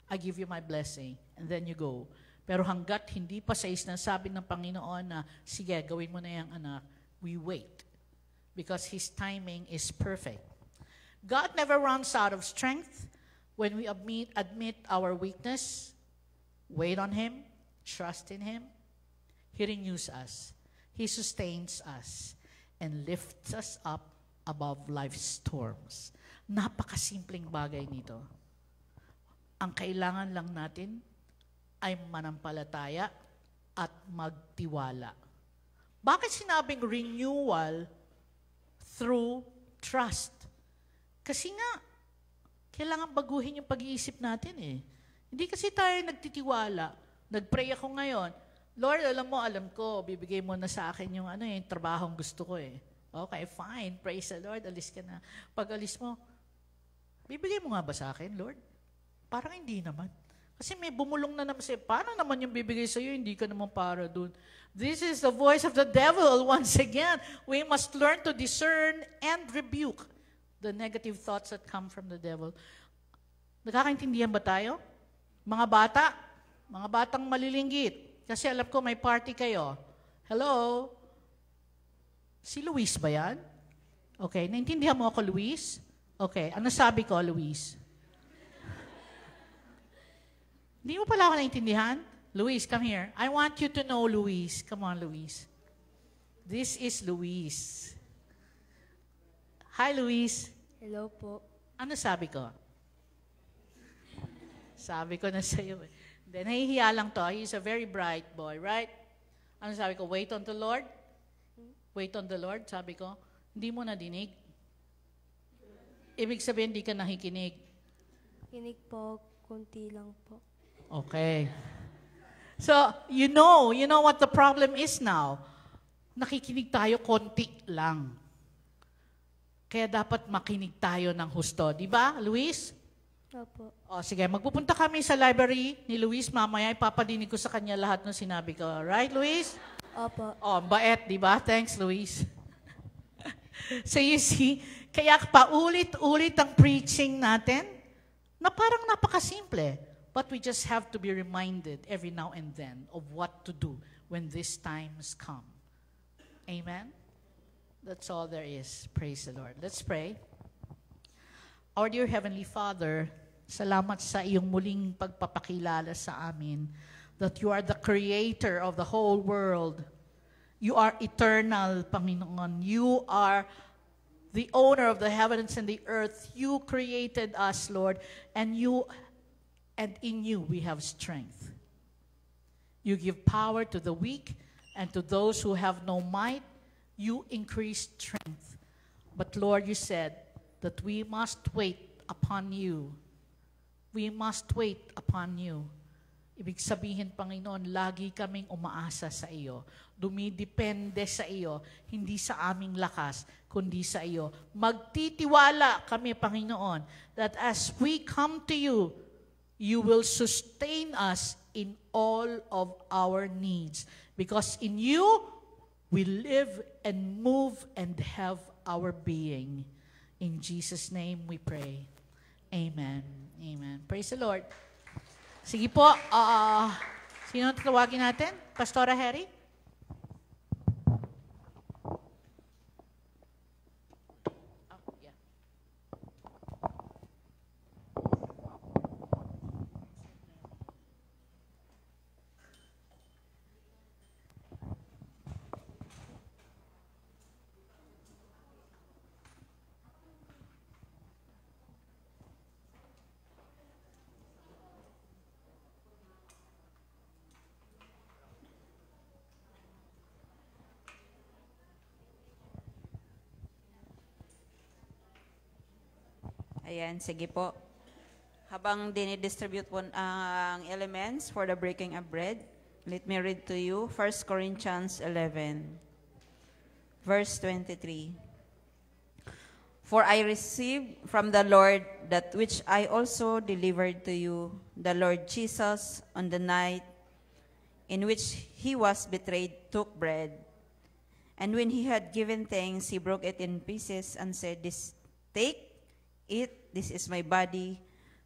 I give you my blessing. And then you go. Pero hanggat hindi pa sa sinasabi ng Panginoon na, sige, gawin mo na yung anak, we wait. Because His timing is perfect. God never runs out of strength. When we admit our weakness, wait on Him, trust in Him, He renews us. He sustains us and lifts us up above life's storms. Napakasimpleng bagay nito. Ang kailangan lang natin ay manampalataya at magtiwala. Bakit sinabing renewal through trust? Kasi nga, kailangan baguhin yung pag-iisip natin eh. Hindi kasi tayo nagtitiwala. Nag-pray ako ngayon. Lord, alam ko, bibigay mo na sa akin yung yung trabahong gusto ko eh. Okay, fine. Praise the Lord. Alis ka na. Pag alis mo, bibigay mo nga ba sa akin, Lord? Parang hindi naman. Kasi may bumulong na naman sa'yo. Paano naman yung bibigay sa'yo? Hindi ka naman para dun. This is the voice of the devil once again. We must learn to discern and rebuke the negative thoughts that come from the devil. Nakakaintindihan ba tayo? Mga batang malilinggit. Kasi alam ko may party kayo. Hello? Si Luis ba yan? Okay, naintindihan mo ako, Luis? Okay, ano sabi ko, Luis? Hindi mo pala ako naintindihan? Luis, come here. I want you to know Luis. Come on, Luis. This is Luis. Hi, Luis. Hello po. Ano sabi ko? Sabi ko na sa'yo. Then, nahihiya lang to. He's a very bright boy, right? Ano sabi ko? Wait on the Lord? Wait on the Lord, sabi ko. Hindi mo nadinig. Ibig sabihin, hindi ka nakikinig. Kinig po, kunti lang po. Okay. So, you know what the problem is now. Nakikinig tayo konti lang. Kaya dapat makinig tayo ng husto. Di ba, Luis? Opo. O, sige, magpupunta kami sa library ni Luis. Mamaya, ipapadinig ko sa kanya lahat ng sinabi ko. Right, Luis? Opo. Oh, bait, di ba? Thanks, Luis. So you see, kaya paulit-ulit ang preaching natin na parang napakasimple. But we just have to be reminded every now and then of what to do when these times come. Amen? That's all there is. Praise the Lord. Let's pray. Our dear Heavenly Father, salamat sa iyong muling pagpapakilala sa amin that you are the creator of the whole world. You are eternal, Panginoon. You are the owner of the heavens and the earth. You created us, Lord, and in you we have strength. You give power to the weak, and to those who have no might, you increase strength. But Lord, you said that we must wait upon you. We must wait upon you. Ibig sabihin, Panginoon, lagi kaming umaasa sa iyo. Dumidepende sa iyo, hindi sa aming lakas, kundi sa iyo. Magtitiwala kami, Panginoon, that as we come to you, you will sustain us in all of our needs. Because in you, we live and move and have our being. In Jesus' name we pray. Amen. Amen. Praise the Lord. Sige po, sino tatawagin natin? Pastora Harry? Ayan, sige po. Habang dinidistribute po ang elements for the breaking of bread, let me read to you 1 Corinthians 11, verse 23. For I received from the Lord that which I also delivered to you. The Lord Jesus, on the night in which he was betrayed, took bread. And when he had given thanks, he broke it in pieces and said, Take, eat, this is my body,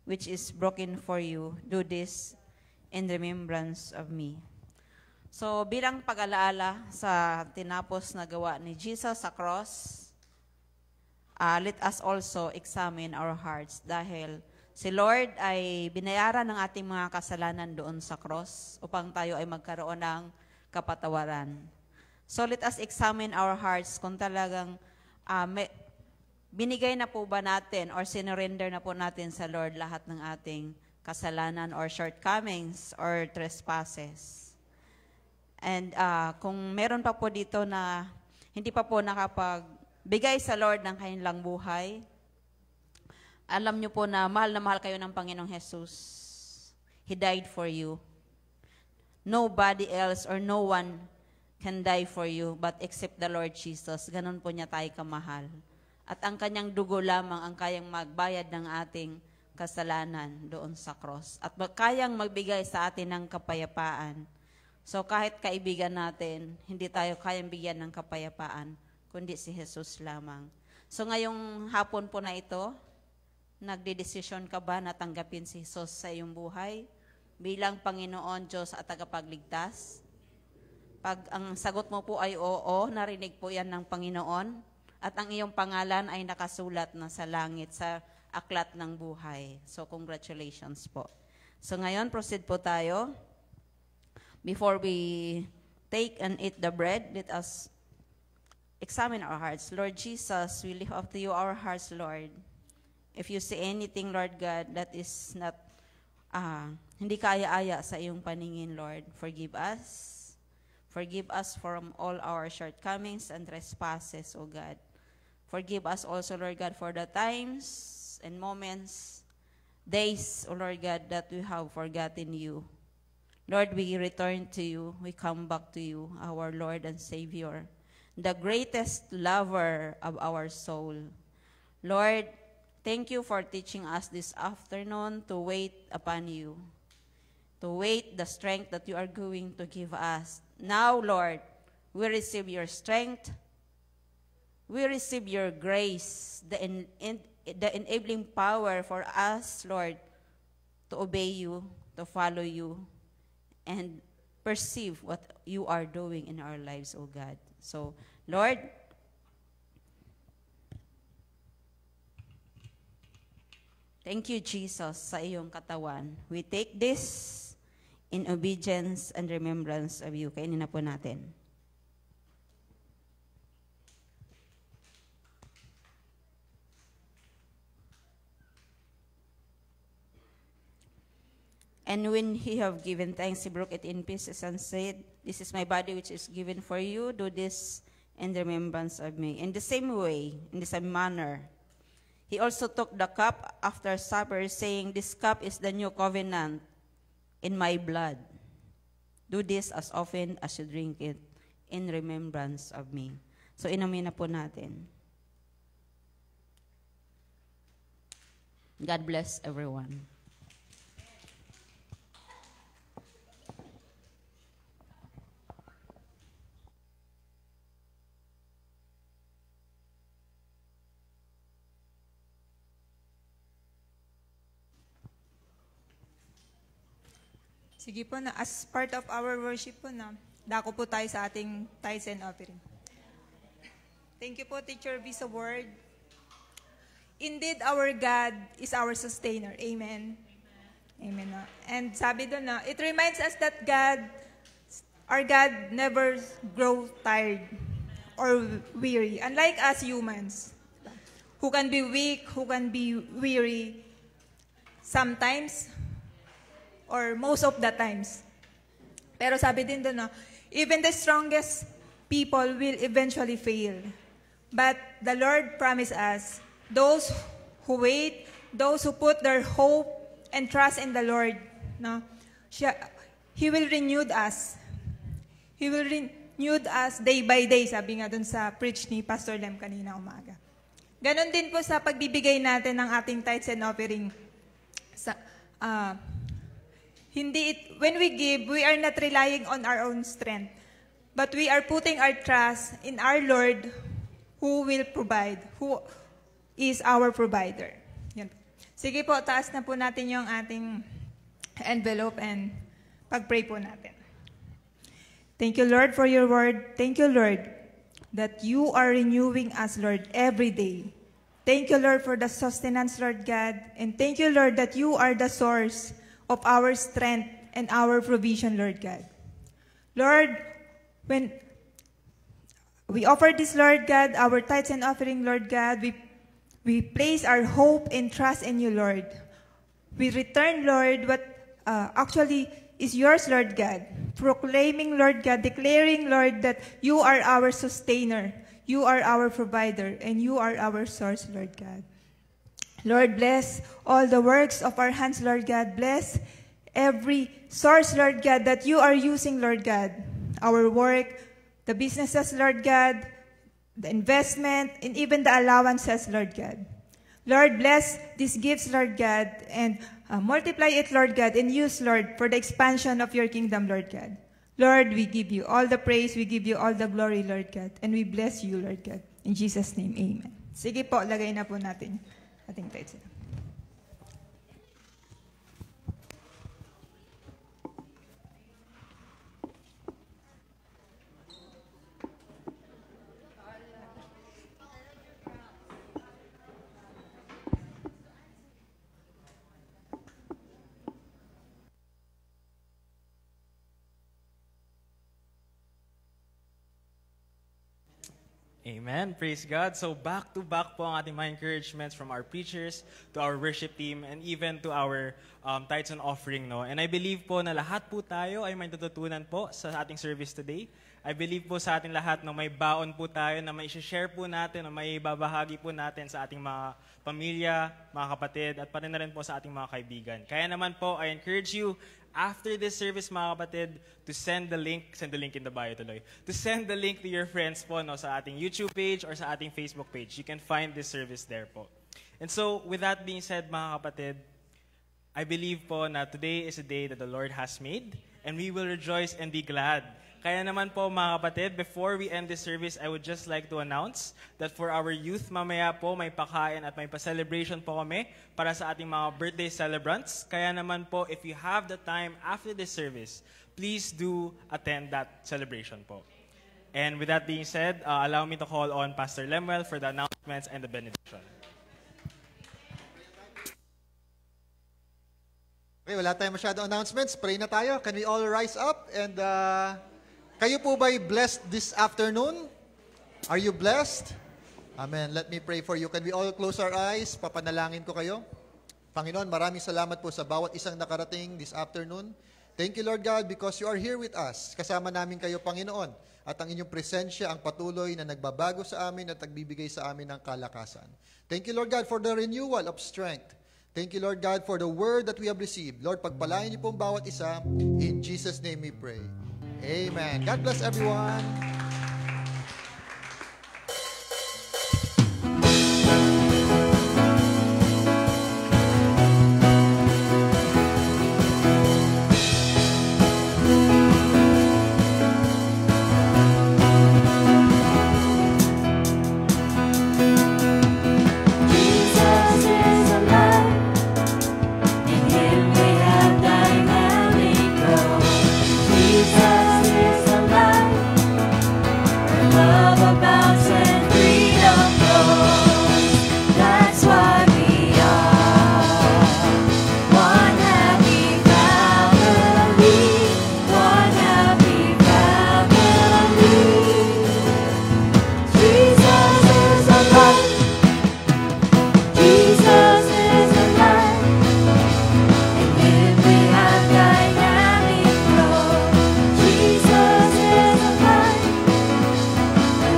which is broken for you. Do this in remembrance of me. So, bilang pag-alaala sa tinapos na gawa ni Jesus sa cross, let us also examine our hearts dahil si Lord ay binayaran ng ating mga kasalanan doon sa cross upang tayo ay magkaroon ng kapatawaran. So let us examine our hearts kung talagang binigay na po ba natin or sinurrender na po natin sa Lord lahat ng ating kasalanan or shortcomings or trespasses. And kung meron pa po dito na hindi pa po bigay sa Lord ng kanilang buhay, alam nyo po na mahal kayo ng Panginoong Jesus. He died for you. Nobody else or no one can die for you but except the Lord Jesus. Ganon po niya tayo kamahal. At ang kanyang dugo lamang ang kayang magbayad ng ating kasalanan doon sa cross. At kayang magbigay sa atin ng kapayapaan. So kahit kaibigan natin, hindi tayo kayang bigyan ng kapayapaan, kundi si Jesus lamang. So ngayong hapon po na ito, nagdedesisyon ka ba na tanggapin si Jesus sa iyong buhay bilang Panginoon, Diyos at tagapagligtas? Pag ang sagot mo po ay oo, narinig po yan ng Panginoon at ang iyong pangalan ay nakasulat na sa langit sa aklat ng buhay. So congratulations po. So ngayon, proceed po tayo. Before we take and eat the bread, let us examine our hearts. Lord Jesus, we lift up to you our hearts, Lord. If you say anything, Lord God, that is not, hindi kaaya-aya sa iyong paningin, Lord, forgive us. Forgive us from all our shortcomings and trespasses, O God. Forgive us also, Lord God, for the times and moments, days, O Lord God, that we have forgotten you. Lord, we return to you. We come back to you, our Lord and Savior, the greatest lover of our soul. Lord, thank you for teaching us this afternoon to wait upon you, to wait the strength that you are going to give us. Now, Lord, we receive your strength. We receive your grace, the enabling power for us, Lord, to obey you, to follow you, and perceive what you are doing in our lives, O God. So, Lord, thank you, Jesus, sa iyong katawan. We take this in obedience and remembrance of you. Kainin na po natin. And when he have given thanks, he broke it in pieces and said, This is my body which is given for you. Do this in remembrance of me. In the same way, in the same manner, he also took the cup after supper, saying, This cup is the new covenant in my blood. Do this as often as you drink it in remembrance of me. So inumin na po natin. God bless everyone. Sige po na, as part of our worship po na, dako po tayo sa ating tithes and offering. Thank you po, Teacher B, sa word. Indeed, our God is our sustainer. Amen. Amen. And sabi doon na, it reminds us that our God never grow tired or weary. Unlike us humans, who can be weak, who can be weary sometimes, or most of the times. Pero sabi din doon, even the strongest people will eventually fail. But the Lord promised us, those who wait, those who put their hope and trust in the Lord, He will renew us. He will renew us day by day, sabi nga doon sa preach ni Pastor Lem kanina umaga. Ganon din po sa pagbibigay natin ng ating tithes and offering. When we give, we are not relying on our own strength, but we are putting our trust in our Lord who will provide, who is our provider. Yan. Sige po, taas na po natin yung ating envelope and pag-pray po natin. Thank you, Lord, for your word. Thank you, Lord, that you are renewing us, Lord, every day. Thank you, Lord, for the sustenance, Lord God. And thank you, Lord, that you are the source of our strength and our provision, Lord God. Lord, when we offer this, Lord God, our tithes and offering, Lord God, we place our hope and trust in you, Lord. We return, Lord, what actually is yours, Lord God. Proclaiming, Lord God, declaring, Lord, that you are our sustainer, you are our provider, and you are our source, Lord God. Lord, bless all the works of our hands, Lord God. Bless every source, Lord God, that you are using, Lord God. Our work, the businesses, Lord God, the investment, and even the allowances, Lord God. Lord, bless these gifts, Lord God, and multiply it, Lord God, and use, Lord, for the expansion of your kingdom, Lord God. Lord, we give you all the praise, we give you all the glory, Lord God, and we bless you, Lord God. In Jesus' name, amen. Sige po, lagay na po natin ating tithes. Amen. Praise God. So back to back po ang ating mga encouragements from our preachers to our worship team and even to our tithes and offering. No? And I believe po na lahat po tayo ay may natutunan po sa ating service today. I believe po sa ating lahat na may baon po tayo na may share po natin, na may babahagi po natin sa ating mga pamilya, mga kapatid, at pati na rin po sa ating mga kaibigan. Kaya naman po, I encourage you after this service, mga kapatid, to send the link in the bio tuloy, to send the link to your friends po no, sa ating YouTube page or sa ating Facebook page. You can find this service there po. And so, with that being said, mga kapatid, I believe po na today is a day that the Lord has made, and we will rejoice and be glad. Kaya naman po, mga kapatid, before we end this service, I would just like to announce that for our youth, mamaya po may pakain at may pa-celebration po kami para sa ating mga birthday celebrants. Kaya naman po, if you have the time after this service, please do attend that celebration po. And with that being said, allow me to call on Pastor Lemuel for the announcements and the benediction. Okay, wala tayong masyadong announcements. Pray na tayo. Can we all rise up? And kayo po ba'y blessed this afternoon? Are you blessed? Amen. Let me pray for you. Can we all close our eyes? Papanalangin ko kayo. Panginoon, maraming salamat po sa bawat isang nakarating this afternoon. Thank you, Lord God, because you are here with us. Kasama namin kayo, Panginoon. At ang inyong presensya ang patuloy na nagbabago sa amin at nagbibigay sa amin ng kalakasan. Thank you, Lord God, for the renewal of strength. Thank you, Lord God, for the word that we have received. Lord, pagpalain niyo pong bawat isa. In Jesus' name we pray. Amen. God bless everyone.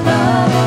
Love